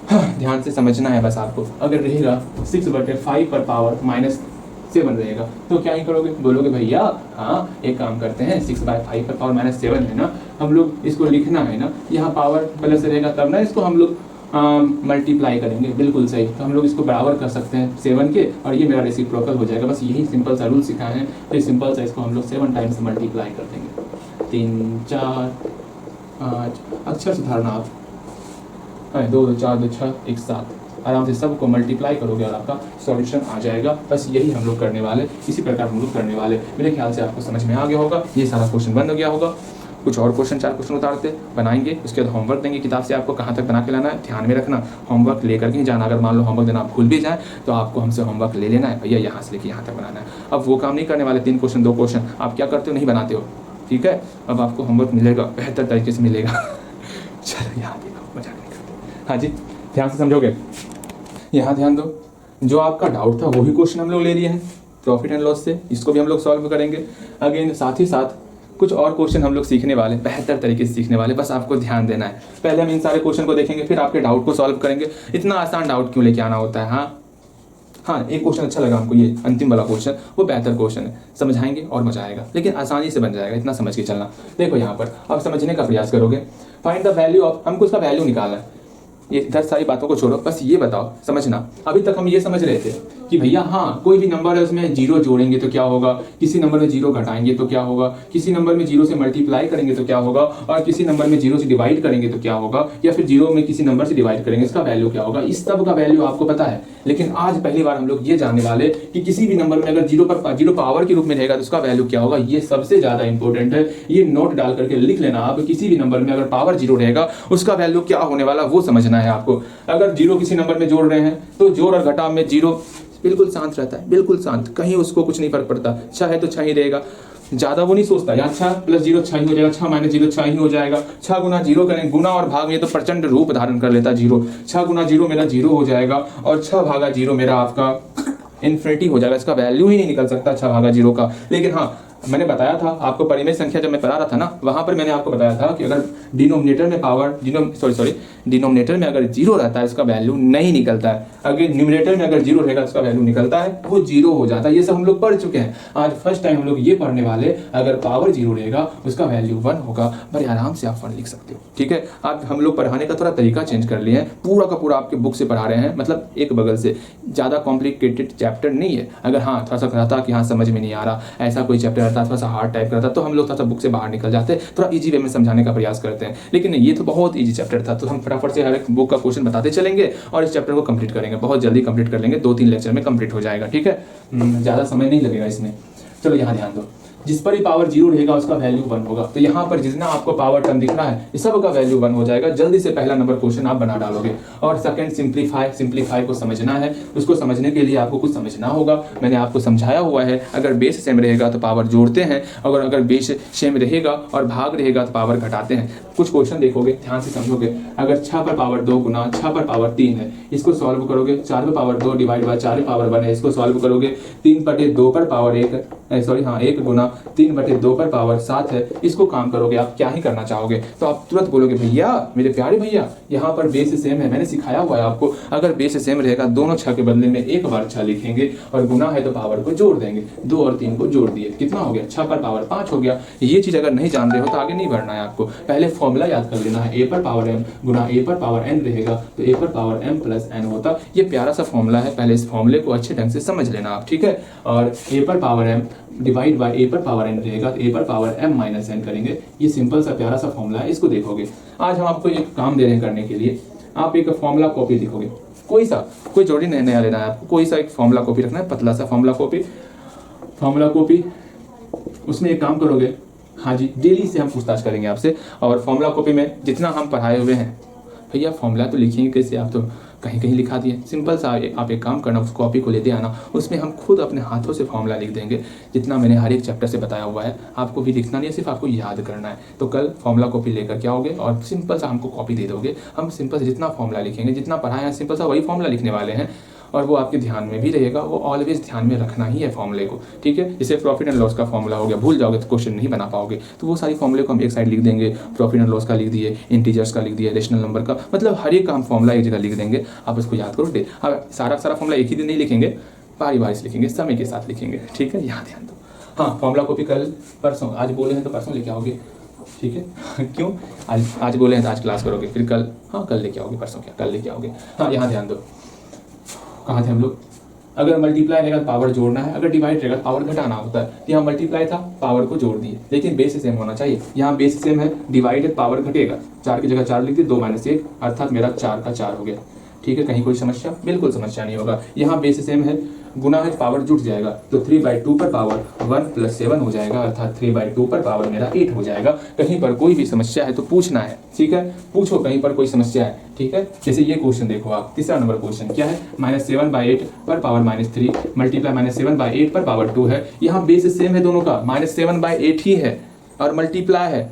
Speaker 1: हाँ, ध्यान से समझना है बस आपको। अगर रहेगा 6/5 पर पावर -7 रहेगा तो क्या ही करोगे, बोलोगे भैया हाँ एक काम करते हैं 6/5 पर पावर -7 है ना, हम लोग इसको लिखना है ना, यहाँ पावर प्लस रहेगा तब ना इसको हम लोग मल्टीप्लाई करेंगे। बिल्कुल सही, तो हम लोग इसको बराबर कर सकते हैं 7 के और ये मेरा रेसिप्रोकल हो जाएगा। बस यही सिंपल सा रूल सिखाए हैं, तो सिंपल सा इसको हम लोग 7 टाइम्स मल्टीप्लाई कर देंगे। 3 4 5 अक्षर सुधारना आप, 2 2 4 2 6 1 7, आराम से सबको मल्टीप्लाई करोगे और आपका सॉल्यूशन आ जाएगा। बस यही हम लोग करने वाले, इसी प्रकार हम लोग करने वाले। मेरे ख्याल से आपको समझ में आ गया होगा। ये सारा क्वेश्चन बंद हो गया होगा। कुछ और क्वेश्चन 4 क्वेश्चन उतारते बनाएंगे, उसके बाद होमवर्क देंगे किताब से, आपको कहाँ तक बना के लाना है ध्यान में रखना। होमवर्क लेकर के ही जाना, अगर मान लो होमवर्क देना आप भूल भी जाए तो आपको हमसे होमवर्क ले लेना है, भैया यहाँ से लेके यहाँ तक बनाना है। अब वो काम नहीं करने वाले, 3 क्वेश्चन 2 क्वेश्चन आप क्या करते हो, नहीं बनाते हो, ठीक है। अब आपको होमवर्क मिलेगा, बेहतर तरीके से मिलेगा। चलो यहाँ देखो, मजाक नहीं करते। हाँ जी, ध्यान से समझोगे। यहाँ ध्यान दो, जो आपका डाउट था वही क्वेश्चन हम लोग ले लिए हैं प्रॉफिट एंड लॉस से, इसको भी हम लोग सॉल्व करेंगे। अगेन साथ ही साथ कुछ और क्वेश्चन हम लोग सीखने वाले, बेहतर तरीके से सीखने वाले, बस आपको ध्यान देना है। पहले हम इन सारे क्वेश्चन को देखेंगे, फिर आपके डाउट को सॉल्व करेंगे। इतना आसान डाउट क्यों लेके आना होता है। हाँ, एक क्वेश्चन अच्छा लगा हमको, ये अंतिम वाला क्वेश्चन, वो बेहतर क्वेश्चन है, समझाएंगे और मजा आएगा, लेकिन आसानी से बन जाएगा, इतना समझ के चलना। देखो यहाँ पर अब समझने का प्रयास करोगे। फाइंड द वैल्यू ऑफ, हमको उसका वैल्यू निकालना है। ये 10 सारी बातों को छोड़ो, बस ये बताओ समझना। अभी तक हम ये समझ रहे थे कि भैया हाँ कोई भी नंबर है उसमें 0 जोड़ेंगे तो क्या होगा, किसी नंबर में 0 घटाएंगे तो क्या होगा, किसी नंबर में 0 से मल्टीप्लाई करेंगे तो क्या होगा, और किसी नंबर में 0 से डिवाइड करेंगे तो क्या होगा, या फिर 0 में किसी नंबर से डिवाइड करेंगे इसका वैल्यू क्या होगा। इस सब का वैल्यू आपको पता है, लेकिन आज पहली बार हम लोग ये जानने वाले कि किसी भी नंबर में अगर 0 पावर के रूप में रहेगा तो उसका वैल्यू क्या होगा। ये सबसे ज्यादा इंपॉर्टेंट है, ये नोट डाल करके लिख लेना आप। किसी भी नंबर में अगर पावर 0 रहेगा उसका वैल्यू क्या होने वाला वो समझना है आपको। अगर 0 किसी नंबर में जोड़ रहे हैं तो जोड़ और घटाव में 0 बिल्कुल शांत रहता है, बिल्कुल शांत, कहीं उसको कुछ नहीं फर्क पड़ता। 6 है तो 6 ही रहेगा, ज्यादा वो नहीं सोचता, यहाँ 6 + 0 6 ही हो जाएगा, 6 - 0 6 ही हो जाएगा। 6 × 0 करें, गुना और भाग में तो प्रचंड रूप धारण कर लेता 0। 6 × 0 मेरा 0 हो जाएगा और 6/0 मेरा आपका इन्फिनिटी हो जाएगा। इसका वैल्यू ही नहीं निकल सकता 6/0 का। लेकिन हाँ, मैंने बताया था आपको परिमेय संख्या जब मैं पढ़ा रहा था ना, वहां पर मैंने आपको बताया था कि अगर डिनोमिनेटर में पावर डिनोमिनेटर में अगर 0 रहता है इसका वैल्यू नहीं निकलता है, अगर न्यूमरेटर में अगर 0 रहेगा इसका वैल्यू निकलता है, वो 0 हो जाता है। ये सब हम लोग पढ़ चुके हैं। आज फर्स्ट टाइम हम लोग ये पढ़ने वाले, अगर पावर 0 रहेगा उसका वैल्यू 1 होगा। बड़े आराम से आप 1 लिख सकते हो, ठीक है। आप हम लोग पढ़ाने का थोड़ा तरीका चेंज कर लिए हैं, पूरा का पूरा आपके बुक से पढ़ा रहे हैं, मतलब एक बगल से, ज्यादा कॉम्प्लिकेटेड चैप्टर नहीं है। अगर हाँ थोड़ा सा रहता कि हाँ समझ में नहीं आ रहा, ऐसा कोई चैप्टर रहता थोड़ा सा हार्ड टाइप करता तो हम लोग थोड़ा सा बुक से बाहर निकल जाते, थोड़ा इजी वे में समझाने का प्रयास करते हैं। लेकिन ये तो बहुत इजी चैप्टर था, तो हम फटाफट से हर एक बुक का क्वेश्चन बताते चलेंगे और इस चैप्टर को कंप्लीट करेंगे। बहुत जल्दी कंप्लीट कर लेंगे, 2-3 लेक्चर में कंप्लीट हो जाएगा, ठीक है। ज़्यादा समय नहीं लगेगा इसमें। चलो यहाँ ध्यान दो, जिस पर ही पावर 0 रहेगा उसका वैल्यू 1 होगा। तो यहाँ पर जितना आपको पावर टर्म दिख रहा है इस सब का वैल्यू 1 हो जाएगा। जल्दी से पहला नंबर क्वेश्चन आप बना डालोगे। और सेकंड सिंप्लीफाई को समझना है, उसको समझने के लिए आपको कुछ समझना होगा। मैंने आपको समझाया हुआ है, अगर बेस सेम रहेगा तो पावर जोड़ते हैं, अगर बेस सेम रहेगा और भाग रहेगा तो पावर घटाते हैं। कुछ क्वेश्चन देखोगे, ध्यान से समझोगे। अगर 6 पर पावर 2 गुना 6 पर पावर 3 है, इसको सॉल्व करोगे। 4 पर पावर 2 डिवाइड बाय 4 पर पावर 1 है, इसको सॉल्व करोगे। 3/2 पर पावर 1 सॉरी हाँ 1 गुना 3/2 पर पावर 7 है। इसको काम करोगे आप क्या ही करना चाहोगे, तो आप तुरंत बोलोगे भैया मेरे प्यारे भैया यहाँ पर बेस सेम है, मैंने सिखाया हुआ है आपको, अगर बेस सेम रहेगा दोनों 6 के बदले में एक बार 6 लिखेंगे और गुना है तो पावर को जोड़ देंगे, 2 और 3 को जोड़ दिए, कितना हो गया 6 पर पावर 5 हो गया। ये चीज़ अगर नहीं जान रहे हो तो आगे नहीं बढ़ना है आपको, पहले फॉर्मूला याद कर लेना है, a पर पावर m गुना a पर पावर n रहेगा तो a पर पावर m प्लस n होता। ये प्यारा सा फॉर्मूला है, पहले इस फॉर्मूले को अच्छे ढंग से समझ लेना आप, ठीक है। और a पर power m divide by a पर पावर n रहेगा तो a पर पावर m माइनस n करेंगे। ये सिंपल सा प्यारा सा फॉर्मूला है, इसको देखोगे। आज हम आपको एक काम दे रहे हैं करने के लिए, आप एक फॉर्मूला कॉपी लिखोगे, कोई जोड़ी नया लेना है आपको, कोई सा एक फॉर्मूला कॉपी रखना है, पतला सा फॉर्मूला कॉपी। उसमें एक काम करोगे, हाँ जी डेली से हम पूछताछ करेंगे आपसे, और फॉर्मूला कॉपी में जितना हम पढ़ाए हुए हैं, भैया फॉर्मूला तो लिखेंगे कैसे, आप तो कहीं कहीं लिखा दिए, सिंपल सा आप एक काम करना, उस कॉपी को लेते आना, उसमें हम खुद अपने हाथों से फॉर्मूला लिख देंगे, जितना मैंने हर एक चैप्टर से बताया हुआ है। आपको भी लिखना नहीं है, सिर्फ आपको याद करना है। तो कल फॉर्मूला कॉपी लेकर के आओगे और सिंपल सा हमको कॉपी दे दोगे, हम सिंपल से जितना फॉर्मूला लिखेंगे, जितना पढ़ाए हैं सिंपल सा वही फॉर्मूला लिखने वाले हैं, और वो आपके ध्यान में भी रहेगा, वो ऑलवेज ध्यान में रखना ही है फॉर्मूले को, ठीक है। जैसे प्रॉफिट एंड लॉस का फॉर्मूला हो गया, भूल जाओगे तो क्वेश्चन नहीं बना पाओगे, तो वो सारी फॉर्मूले को हम एक साइड लिख देंगे, प्रॉफिट एंड लॉस का लिख दिए, इंटीजर्स का लिख दिया, रेशनल नंबर का, मतलब हर एक काम फॉर्मूला एक जगह लिख देंगे, आप इसको याद करो। अब सारा फॉर्मूला एक ही दिन नहीं लिखेंगे, बारी से लिखेंगे, समय के साथ लिखेंगे, ठीक है, यहाँ ध्यान दो। हाँ फॉर्मूला कॉपी कल परसों, आज बोले हैं तो परसों लेके आओगे, ठीक है। क्यों आज बोले हैं तो आज क्लास करोगे, फिर कल, हाँ कल लेके आओगे, परसों क्या कल लेके आओगे। हाँ यहाँ ध्यान दो, कहाँ थे हम लोग, अगर मल्टीप्लाई रहेगा तो पावर जोड़ना है, अगर डिवाइड रहेगा तो पावर घटाना होता है। तो यहाँ मल्टीप्लाई था, पावर को जोड़ दिए, लेकिन बेस सेम होना चाहिए। यहाँ बेस सेम है, डिवाइडेड पावर घटेगा, 4 की जगह 4 लिख दिए, 2 - 1 अर्थात मेरा 4 का 4 हो गया, ठीक है। कहीं कोई समस्या, बिल्कुल समस्या नहीं होगा। यहाँ बेस सेम है, गुना है पावर जुट जाएगा, तो 3/2 पर पावर 1 + 7 हो जाएगा, अर्थात 3/2 पर पावर मेरा 8 हो जाएगा। कहीं पर कोई भी समस्या है तो पूछना है, ठीक है, पूछो कहीं पर कोई समस्या है, ठीक है। जैसे ये क्वेश्चन देखो आप, तीसरा नंबर क्वेश्चन क्या है, -7/8 पर पावर -3 मल्टीप्लाई -7/8 पर पावर 2 है। यहाँ बेस सेम है दोनों का, -7/8 ही है और मल्टीप्लाई है,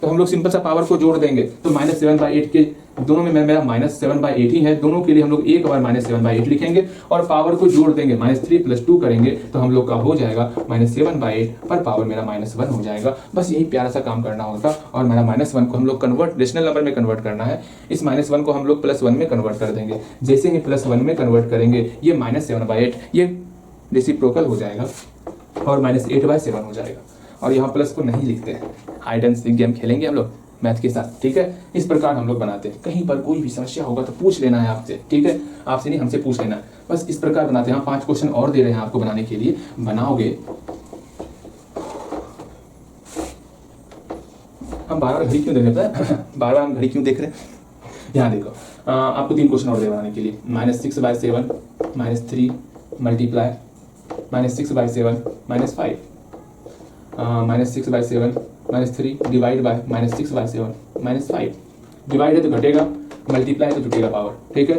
Speaker 1: तो हम लोग सिंपल सा पावर को जोड़ देंगे, तो -7/8 के दोनों में मेरा -7/8 ही है, दोनों के लिए हम लोग एक बार -7/8 लिखेंगे और पावर को जोड़ देंगे, -3 + 2 करेंगे तो हम लोग का हो जाएगा -7/8 पर पावर मेरा -1 हो जाएगा। बस यही प्यारा सा काम करना होता, और मेरा -1 को हम लोग कन्वर्ट रेशनल नंबर में कन्वर्ट करना है, इस -1 को हम लोग +1 में कन्वर्ट कर देंगे। जैसे ही +1 में कन्वर्ट करेंगे, ये -7/8 ये रेसिप्रोकल हो जाएगा और -8/7 हो जाएगा, और यहाँ प्लस को नहीं लिखते हैं। हाइड एंड सीक गेम खेलेंगे हम लोग मैथ के साथ, ठीक है। इस प्रकार हम लोग बनाते हैं, कहीं पर कोई भी समस्या होगा तो पूछ लेना है आपसे, ठीक है, आपसे नहीं हमसे पूछ लेना है, बस इस प्रकार बनाते हैं। 5 क्वेश्चन और दे रहे हैं आपको बनाने के लिए, बनाओगे। हम बार बार घड़ी क्यों देख रहे हैं, बार बार हम घड़ी क्यों देख रहे हैं, यहाँ देखो आपको 3 क्वेश्चन और दे बनाने के लिए, -6/7 -3 मल्टीप्लाई -6/7 -5 -6/7 -3 डिवाइड बाय -6/7 -5। डिवाइड है तो घटेगा, मल्टीप्लाई तो जुटेगा पावर, ठीक है।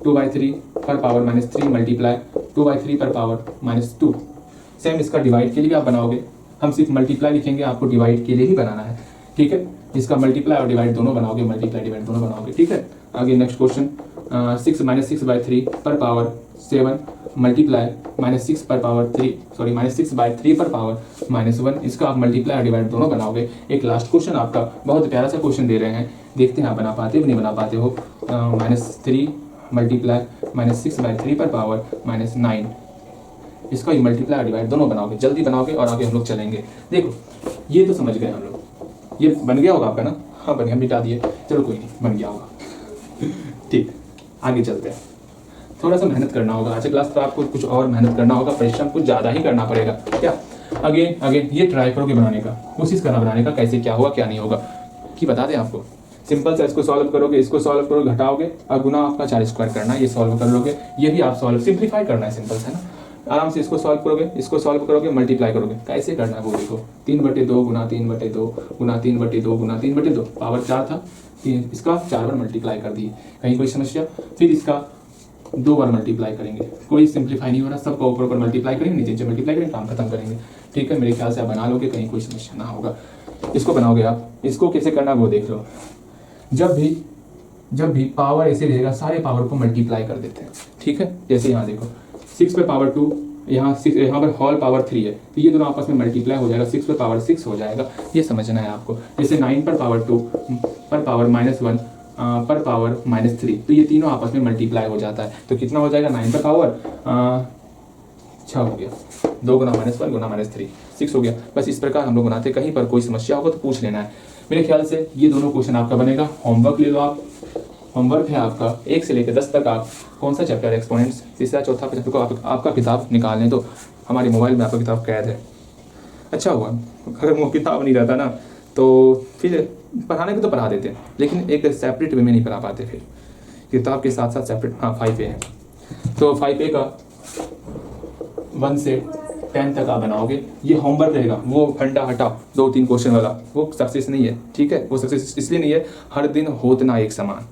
Speaker 1: 2/3 पर पावर -3 मल्टीप्लाई 2/3 पर पावर -2। सेम इसका डिवाइड के लिए भी आप बनाओगे, हम सिर्फ मल्टीप्लाई लिखेंगे, आपको डिवाइड के लिए ही बनाना है, ठीक है। इसका मल्टीप्लाई और डिवाइड दोनों बनाओगे, मल्टीप्लाई डिवाइड दोनों बनाओगे, ठीक है। आगे नेक्स्ट क्वेश्चन, 6 पर पावर 7 मल्टीप्लाई -6 पर पावर 3 सॉरी -6/3 पर पावर -1, इसका आप मल्टीप्लाई और डिवाइड दोनों बनाओगे। एक लास्ट क्वेश्चन आपका, बहुत प्यारा सा क्वेश्चन दे रहे हैं, देखते हैं आप बना पाते हो नहीं बना पाते हो। -3 मल्टीप्लाई -6/3 पर पावर -9, इसका ही मल्टीप्लाई और डिवाइड दोनों बनाओगे, जल्दी बनाओगे और आगे हम लोग चलेंगे। देखो ये तो समझ गए हम लोग, ये बन गया होगा आपका ना, हाँ बन गया, मिटा दिए, चलो कोई नहीं, बन गया होगा, ठीक। आगे चलते हैं, थोड़ा सा मेहनत करना होगा, आज से क्लास तो आपको कुछ और मेहनत करना होगा, परिश्रम कुछ ज़्यादा ही करना पड़ेगा क्या। अगेन ये ट्राई करोगे बनाने का, कोशिश करना बनाने का, कैसे क्या होगा क्या नहीं होगा कि बता दें आपको। सिंपल सा इसको सॉल्व करोगे, इसको सॉल्व करोगे, घटाओगे और गुना आपका 4² करना है, ये सॉल्व कर लोगे, ये भी आप सॉल्व सिंप्लीफाई करना है, सिंपल सा है ना। आराम से इसको सॉल्व करोगे, इसको सॉल्व करोगे, मल्टीप्लाई करोगे, कैसे करना है वो देखो, 3/2 गुना 3/2 गुना 3/2 गुना 3/2, पावर 4 था, इसका 4 बार मल्टीप्लाई कर दिए, कहीं कोई समस्या। फिर इसका 2 बार मल्टीप्लाई करेंगे, कोई सिंप्लीफाई नहीं हो रहा, सबको ऊपर मल्टीप्लाई करेंगे, नीचे मल्टीप्लाई करेंगे, काम खत्म करेंगे, ठीक है। मेरे ख्याल से आप बना लोगे, कहीं कोई समस्या ना होगा। इसको बनाओगे आप, इसको कैसे करना वो देख लो। जब भी पावर ऐसे रहेगा, सारे पावर को मल्टीप्लाई कर देते हैं, ठीक है। जैसे यहाँ देखो 6 पे पावर 2 यहाँ 6, यहाँ पर होल पावर 3 है, तो ये दोनों आपस में मल्टीप्लाई हो जाएगा, 6 पर पावर 6 हो जाएगा, ये समझना है आपको। जैसे 9 पर पावर 2 पर पावर -1 पर पावर -3, तो ये तीनों आपस में मल्टीप्लाई हो जाता है, तो कितना हो जाएगा, 9 पर पावर 6 हो गया, 2 गुना -1 गुना -3 6 हो गया। बस इस प्रकार हम लोग बनाते, कहीं पर कोई समस्या होगा तो पूछ लेना है। मेरे ख्याल से ये दोनों क्वेश्चन आपका बनेगा। होमवर्क ले लो आप, होमवर्क है आपका 1 से लेकर 10 तक आप कौन सा चैप्टर एक्सपोनेंट्स, तीसरा चौथा चैप्टर को आपका किताब निकाल लें, तो हमारे मोबाइल में आपका किताब कैद है। अच्छा हुआ, अगर वो किताब नहीं रहता ना तो फिर पढ़ाने को तो पढ़ा देते, लेकिन एक सेपरेट वे में नहीं पढ़ा पाते, फिर किताब के साथ साथ सेपरेट। हाँ 5A है, तो 5A का 1 से 10 तक आप बनाओगे। ये होमवर्क रहेगा, वो फंडा हटाओ 2-3 क्वेश्चन वाला, वो सक्सेस नहीं है, ठीक है। वो सक्सेस इसलिए नहीं है, हर दिन होतना एक समान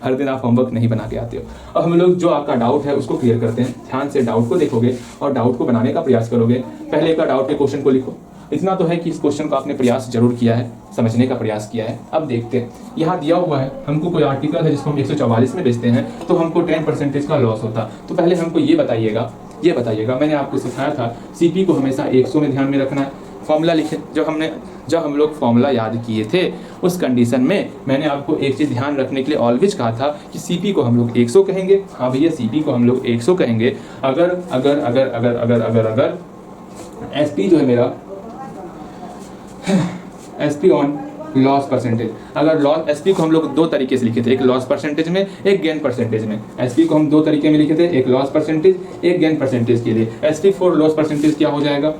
Speaker 1: हर दिन आप होमवर्क नहीं बना के आते हो। अब हम लोग जो आपका डाउट है उसको क्लियर करते हैं। ध्यान से डाउट को देखोगे और डाउट को बनाने का प्रयास करोगे। पहले का डाउट के क्वेश्चन को लिखो। इतना तो है कि इस क्वेश्चन का आपने प्रयास जरूर किया है, समझने का प्रयास किया है। अब देखते हैं, यहाँ दिया हुआ है हमको कोई आर्टिकल है जिसको हम 144 में बेचते हैं, तो हमको 10% का लॉस होता। तो पहले हमको ये बताइएगा, मैंने आपको सिखाया था CP को हमेशा 100 में ध्यान में रखना है। फॉर्मूला लिखे, जब हम लोग फॉर्मूला याद किए थे उस कंडीशन में मैंने आपको एक चीज़ ध्यान रखने के लिए ऑलवेज कहा था कि CP को हम लोग 100 कहेंगे। हाँ भैया, CP को हम लोग 100 कहेंगे अगर SP जो है मेरा SP ऑन लॉस परसेंटेज, अगर लॉस SP को हम लोग 2 तरीके से लिखे थे, एक लॉस परसेंटेज में, एक गेन परसेंटेज में। SP को हम 2 तरीके में लिखे थे, एक लॉस परसेंटेज, एक गेन परसेंटेज के लिए। SP4 लॉस परसेंटेज क्या हो जाएगा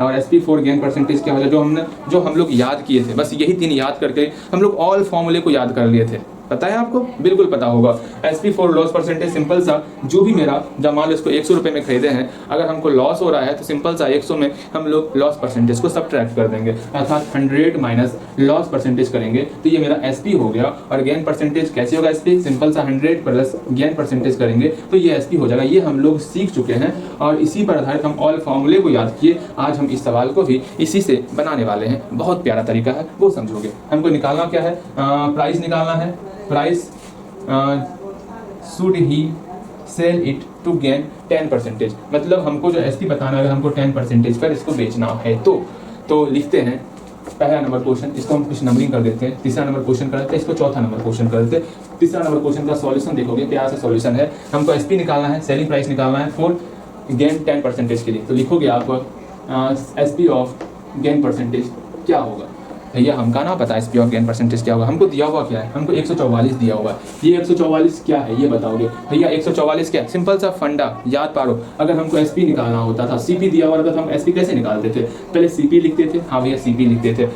Speaker 1: और SP4 गेन परसेंटेज क्या हो जाएगा, जो हम लोग याद किए थे। बस यही 3 याद करके हम लोग ऑल फॉर्मूले को याद कर लिए थे। पता है आपको, बिल्कुल पता होगा। SP4 लॉस परसेंटेज सिंपल सा, जो भी मेरा, जब मान लो इसको 100 रुपये में खरीदे हैं, अगर हमको लॉस हो रहा है तो सिंपल सा 100 में हम लोग लॉस परसेंटेज को सब्ट्रैक्ट कर देंगे, अर्थात 100 माइनस लॉस परसेंटेज करेंगे, तो ये मेरा SP हो गया। और गेन परसेंटेज कैसे होगा, SP सिंपल सा 100 प्लस गेन परसेंटेज करेंगे तो ये SP हो जाएगा। ये हम लोग सीख चुके हैं और इसी पर आधारित हम ऑल फॉर्मूले को याद किए। आज हम इस सवाल को भी इसी से बनाने वाले हैं। बहुत प्यारा तरीका है, वो समझोगे। हमको निकालना क्या है, प्राइस निकालना है। Price should he sell it to gain 10%, मतलब हमको जो SP बताना है, हमको 10% पर इसको बेचना है। तो लिखते हैं पहला नंबर क्वेश्चन, इसको हम कुछ नंबरिंग कर देते हैं। तीसरा नंबर क्वेश्चन करते हैं, इसको चौथा नंबर क्वेश्चन करते हैं। तीसरा नंबर क्वेश्चन का सॉल्यूशन देखोगे, प्यार से सॉल्यूशन है। हमको SP निकालना है, सेलिंग प्राइस निकालना है फॉर गेन 10% के लिए। तो लिखोगे आप SP ऑफ गेन परसेंटेज क्या होगा। भैया हमका ना पता SP ऑफ गेन परसेंटेज क्या होगा, हमको दिया हुआ क्या है, हमको 144 दिया हुआ है। ये 144 क्या है ये बताओगे। भैया 144 क्या है, सिंपल सा फंडा याद पारो। अगर हमको SP निकालना होता था, CP दिया हुआ था तो हम SP कैसे निकालते थे, पहले CP लिखते थे। हाँ भैया CP लिखते थे,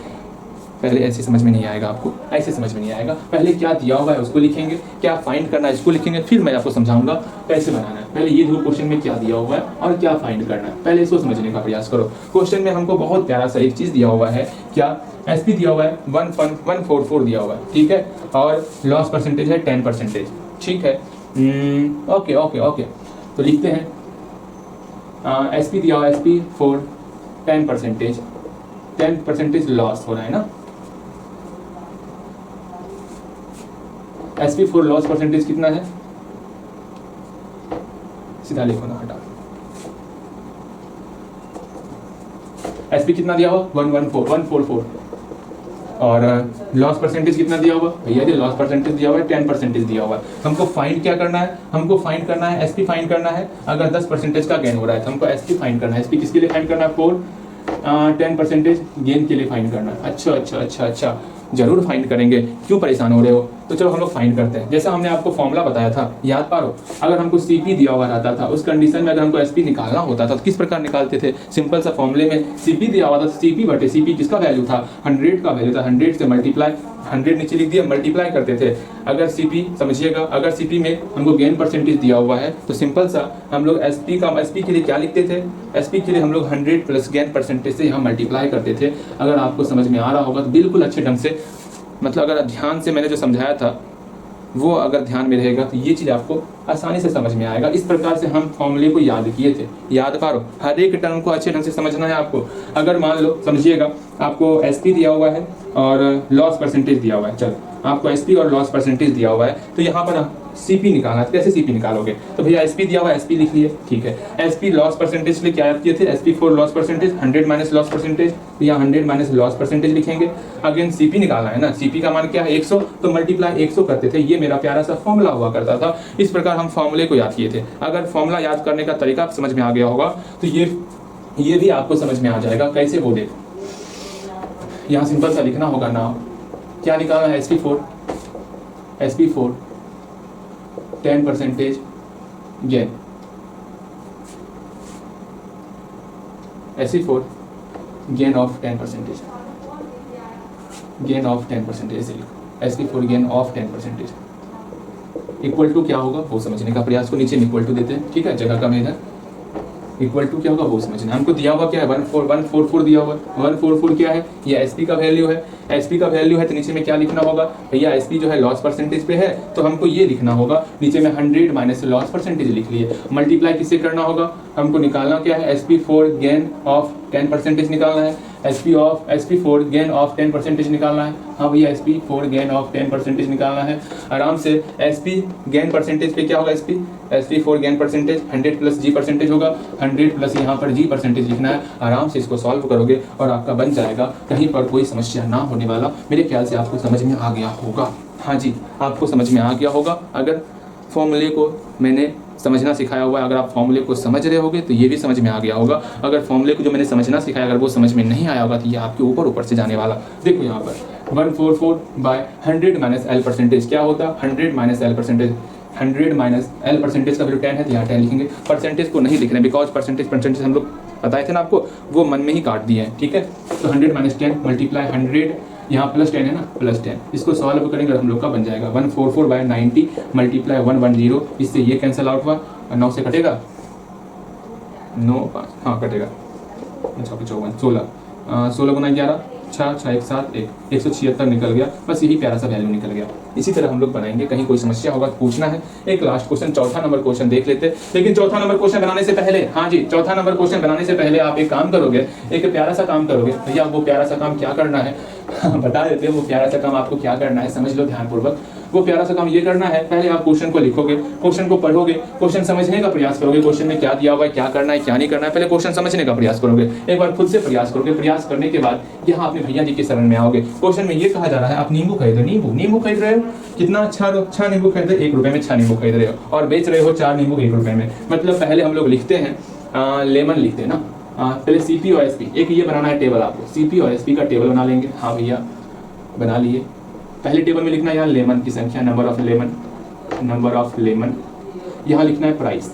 Speaker 1: पहले ऐसे समझ में नहीं आएगा आपको, ऐसे समझ में नहीं आएगा। पहले क्या दिया हुआ है उसको लिखेंगे, क्या फाइंड करना है इसको लिखेंगे, फिर मैं आपको समझाऊंगा कैसे बनाना है। पहले ये 2 क्वेश्चन में क्या दिया हुआ है और क्या फाइंड करना है, पहले इसको समझने का प्रयास करो। क्वेश्चन में हमको बहुत प्यारा सा एक चीज दिया हुआ है, क्या SP दिया हुआ है 144 दिया हुआ है, ठीक है, और लॉस परसेंटेज है 10%, ठीक है। ओके, तो लिखते हैं SP दिया हुआ है, SP फॉर 10% लॉस हो रहा है ना। SP4 लॉस परसेंटेज कितना है, सीधा लिखो ना, हटा। SP कितना दिया हुआ 144 और लॉस परसेंटेज कितना दिया हुआ भैया जी, लॉस परसेंटेज दिया हुआ है 10% दिया हुआ है। हमको फाइंड क्या करना है, हमको फाइंड करना है SP फाइंड करना है। अगर 10% का गेन हो रहा है तो हमको SP फाइंड करना है। SP किसके लिए फाइंड करना है, फॉर 10% गेन के लिए फाइंड करना है। अच्छा, जरूर फाइंड करेंगे, क्यों परेशान हो रहे हो। तो चलो हम लोग फाइंड करते हैं। जैसा हमने आपको फॉर्मूला बताया था, याद पारो। अगर हमको CP दिया हुआ रहता था, उस कंडीशन में अगर हमको SP निकालना होता था तो किस प्रकार निकालते थे, सिंपल सा फॉर्मूले में CP दिया हुआ था, CP बटे CP किसका वैल्यू था, 100 का वैल्यू था। 100 से मल्टीप्लाई, 100 नीचे लिख दिया, मल्टीप्लाई करते थे। अगर CP समझिएगा, अगर CP में हमको गेन परसेंटेज दिया हुआ है तो सिंपल सा हम लोग SP के लिए क्या लिखते थे, SP के लिए हम लोग 100 प्लस गेन परसेंटेज से यहाँ मल्टीप्लाई करते थे। अगर आपको समझ में आ रहा होगा तो बिल्कुल अच्छे ढंग से, मतलब अगर ध्यान से मैंने जो समझाया था वो अगर ध्यान में रहेगा तो ये चीज़ आपको आसानी से समझ में आएगा। इस प्रकार से हम फॉर्मूले को याद किए थे, याद पारो। हर एक टर्म को अच्छे ढंग से समझना है आपको। अगर मान लो समझिएगा, आपको SP दिया हुआ है और लॉस परसेंटेज दिया हुआ है, चलो आपको SP और लॉस परसेंटेज दिया हुआ है, तो यहाँ पर सीपी निकालना है। कैसे सीपी निकालोगे? तो भैया एसपी दिया हुआ, एसपी लिख लिए, ठीक है। एसपी लॉस परसेंटेज लिए क्या याद किए थे? SP4 loss percentage 100 minus loss percentage, तो यहाँ 100 माइनस लॉस परसेंटेज लिखेंगे। अगेन सीपी निकालना है ना, सीपी का मान क्या है 100, तो मल्टीप्लाई 100 करते थे। ये मेरा प्यारा सा फॉर्मूला हुआ करता था। इस प्रकार हम फॉर्मूले को याद किए थे। अगर फॉर्मूला याद करने का तरीका समझ में आ गया होगा तो ये भी आपको समझ में आ जाएगा। कैसे वो देखो, यहाँ सिंपल सा लिखना होगा ना, क्या निकालना है? SP4 10% gain, SP4 gain of 10%, gain of 10%, ऐसे लिखो SP4 gain of 10%। Equal to क्या होगा वो समझने का प्रयास को, नीचे इक्वल टू देते हैं, ठीक है, जगह कम है इधर। इक्वल टू क्या होगा वो समझना। हमको दिया हुआ क्या है? 144 दिया हुआ है। 144 क्या है? ये एसपी का वैल्यू है। एसपी का वैल्यू है तो नीचे में क्या लिखना होगा? भैया एसपी जो है लॉस परसेंटेज पे है, तो हमको ये लिखना होगा, नीचे में 100 माइनस लॉस परसेंटेज लिख लिए। मल्टीप्लाई किससे करना होगा? हमको निकालना क्या है? SP4 गेन ऑफ 10% निकालना है। SP4 गेन ऑफ 10% निकालना है। हाँ भैया SP4 गेन ऑफ 10% निकालना है। आराम से SP गेन परसेंटेज पे क्या होगा? SP4 gain percentage 100 plus G percentage होगा। 100 प्लस यहाँ पर G परसेंटेज लिखना है। आराम से इसको सॉल्व करोगे और आपका बन जाएगा। कहीं पर कोई समस्या ना होने वाला। मेरे ख्याल से आपको समझ में आ गया होगा। हाँ जी, आपको समझ में आ गया होगा। अगर फॉर्मूले को मैंने समझना सिखाया हुआ है, अगर आप फॉर्मूले को समझ रहे होगे तो ये भी समझ में आ गया होगा। अगर फॉर्मूले को जो मैंने समझना सिखाया अगर वो समझ में नहीं आया होगा तो ये आपके ऊपर से जाने वाला। देखो यहाँ पर 144 बाय 100 माइनस L परसेंटेज क्या होता है? 100 minus L percentage, 100 minus L percentage का वैल्यू 10 है तो यहाँ 10 लिखेंगे। परसेंटेज को नहीं लिख रहे बिकॉज परसेंटेज हम लोग बताए थे ना आपको, वो मन में ही काट दिए हैं, ठीक है। तो 100 माइनस 10 मल्टीप्लाई 100, यहाँ प्लस 10 है ना, प्लस 10, इसको सॉल्व करेंगे हम लोग का बन जाएगा 144 बाय 90 मल्टीप्लाई 110। इससे ये कैंसिल आउट हुआ, 9 से कटेगा 9 5, हाँ कटेगा 54 16 गुना 11 6 6 1 7 1 176 निकल गया। बस यही प्यारा सा वैल्यू निकल गया। इसी तरह हम लोग बनाएंगे। कहीं कोई समस्या होगा तो पूछना है। एक लास्ट क्वेश्चन, चौथा नंबर क्वेश्चन देख लेते। लेकिन चौथा नंबर क्वेश्चन बनाने से पहले, हाँ जी, चौथा नंबर क्वेश्चन बनाने से पहले आप एक काम करोगे, एक प्यारा सा काम करोगे। भैया वो प्यारा सा काम क्या करना है? बता देते हैं वो प्यारा सा काम आपको क्या करना है, समझ लो ध्यानपूर्वक। वो प्यारा सा काम ये करना है, पहले आप क्वेश्चन को लिखोगे, क्वेश्चन को पढ़ोगे, क्वेश्चन समझने का प्रयास करोगे। क्वेश्चन में क्या दिया हुआ है, क्या करना है, क्या नहीं करना है, पहले क्वेश्चन समझने का प्रयास करोगे। एक बार खुद से प्रयास करोगे। प्रयास करने के बाद यहाँ अपने भैया जी के शरण में आओगे। क्वेश्चन में ये कहा जा रहा है आप नींबू खरीदो, नींबू खरीद रहे हो, कितना अच्छा नींबू खरीद रहे हो, 1 रुपए में 6 नींबू खरीद रहे हो और बेच रहे हो 4 नींबू 1 रुपए में। मतलब पहले हम लोग लिखते हैं लेमन लिखते हैं ना, पहले CP और SP, एक ये बनाना है टेबल आपको। CP और SP का टेबल बना लेंगे। हाँ भैया बना लिए। पहले टेबल में लिखना है यहाँ लेमन की संख्या, नंबर ऑफ लेमन, यहाँ लिखना है प्राइस।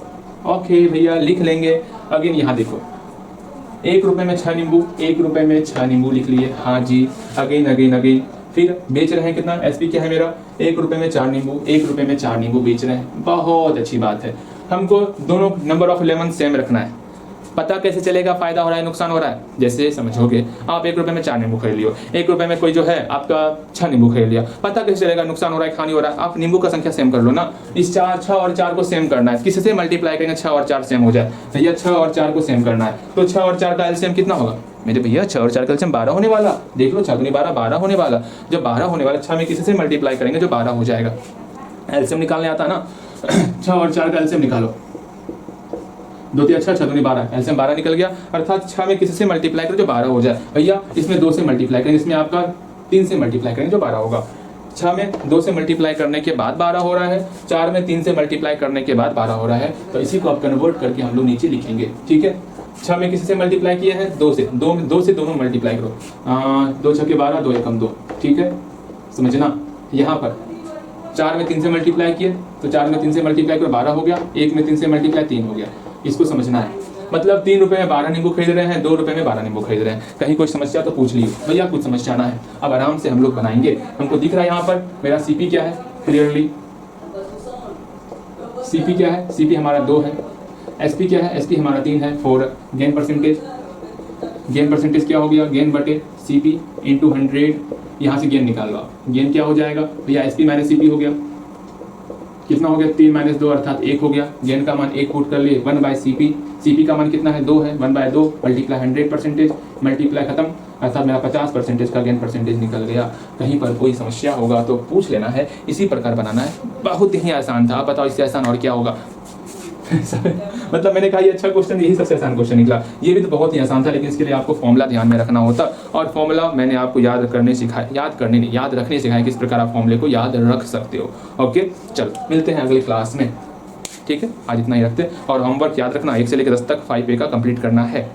Speaker 1: ओके भैया लिख लेंगे। अगेन यहाँ देखो 1 रुपए में 6 नींबू, 1 रुपए में 6 नींबू लिख लिए। हाँ जी, अगेन फिर बेच रहे हैं कितना? SP क्या है मेरा? 1 रुपए में 4 नींबू, 1 रुपए में 4 नींबू बेच रहे हैं। बहुत अच्छी बात है। हमको दोनों नंबर ऑफ लेमन सेम रखना है। पता कैसे चलेगा फायदा हो रहा है नुकसान हो रहा है? जैसे समझोगे आप 1 रुपए में 4 नींबू खरीद लियो, 1 रुपए में कोई जो है आपका 6 नींबू खरीद लिया। पता कैसे चलेगा नुकसान हो रहा है, हानि हो रहा है? आप नींबू का संख्या सेम कर लो ना। इस 6 और 4 को सेम करना है। किससे मल्टीप्लाई करेंगे? 6 और 4 सेम हो जाए। भैया 6 और 4 को सेम करना है तो 6 और 4 का एलसीएम कितना होगा मेरे भैया? 6 और 4 का एलसीएम 12 होने वाला। देख लो 6 दूनी 12, 12 होने वाला। जब 12 होने वाला 6 में किससे मल्टीप्लाई करेंगे जो 12 हो जाएगा। एलसीएम निकालने आता ना 6 और 4 का एलसीएम निकालो। 2 3 6 6 दूनी 12, एलसीएम 12 निकल गया। अर्थात 6 में किससे मल्टीप्लाई करो जो 12 हो जाए। भैया इसमें 2 से मल्टीप्लाई करेंगे, इसमें आपका 3 से मल्टीप्लाई करेंगे जो 12 होगा। 6 में 2 से मल्टीप्लाई करने के बाद 12 हो रहा है, 4 में 3 से मल्टीप्लाई करने के बाद 12 हो रहा है। तो इसी को आप कन्वर्ट करके हम लोग नीचे लिखेंगे, ठीक है। 6 में किसी से मल्टीप्लाई किया है? 2 से, 2 से दोनों मल्टीप्लाई करो। 2 6 12, 2 1 2, ठीक है, समझना। यहाँ पर 4 में 3 से मल्टीप्लाई किए तो 4 में 3 से मल्टीप्लाई करो 12 हो गया, 1 में 3 से मल्टीप्लाई 3 हो गया। इसको समझना है। मतलब 3 रुपए में 12 नींबू खरीद रहे हैं, 2 रुपए में 12 नींबू खरीद रहे हैं। कहीं कोई समस्या तो पूछ लीजिए भैया, कुछ समस्या ना है। अब आराम से हम लोग बनाएंगे। हमको दिख रहा है यहाँ पर मेरा CP क्या है, क्लियरली CP क्या है? CP हमारा 2 है। SP क्या है? SP हमारा 3 है, 4। गेन परसेंटेज क्या हो गया? गेन बटे CP इंटू 100। यहाँ से गेन निकाल लो। गेन क्या हो जाएगा भैया? SP माइनस CP हो गया, कितना हो गया 3 माइनस 2 अर्थात 1 हो गया। गेन का मान 1 पुट कर लिए 1/CP, CP का मान कितना है 2 है, 1/2 मल्टीप्लाई 100% मल्टीप्लाई खत्म, अर्थात मेरा 50% का गेन परसेंटेज निकल गया। कहीं पर कोई समस्या होगा तो पूछ लेना है, इसी प्रकार बनाना है। बहुत ही आसान था, आप बताओ इससे आसान और क्या होगा। मतलब मैंने कहा ये अच्छा क्वेश्चन, यही सबसे आसान क्वेश्चन निकला। ये भी तो बहुत ही आसान था, लेकिन इसके लिए आपको फॉर्मूला ध्यान में रखना होता, और फॉर्मूला मैंने आपको याद रखने सिखाया किस प्रकार आप फॉर्मूले को याद रख सकते हो। ओके, चलो मिलते हैं अगली क्लास में। ठीक है, आज इतना ही रखते हैं, और होमवर्क याद रखना 1 से लेकर 10 तक 5A का कंप्लीट करना है।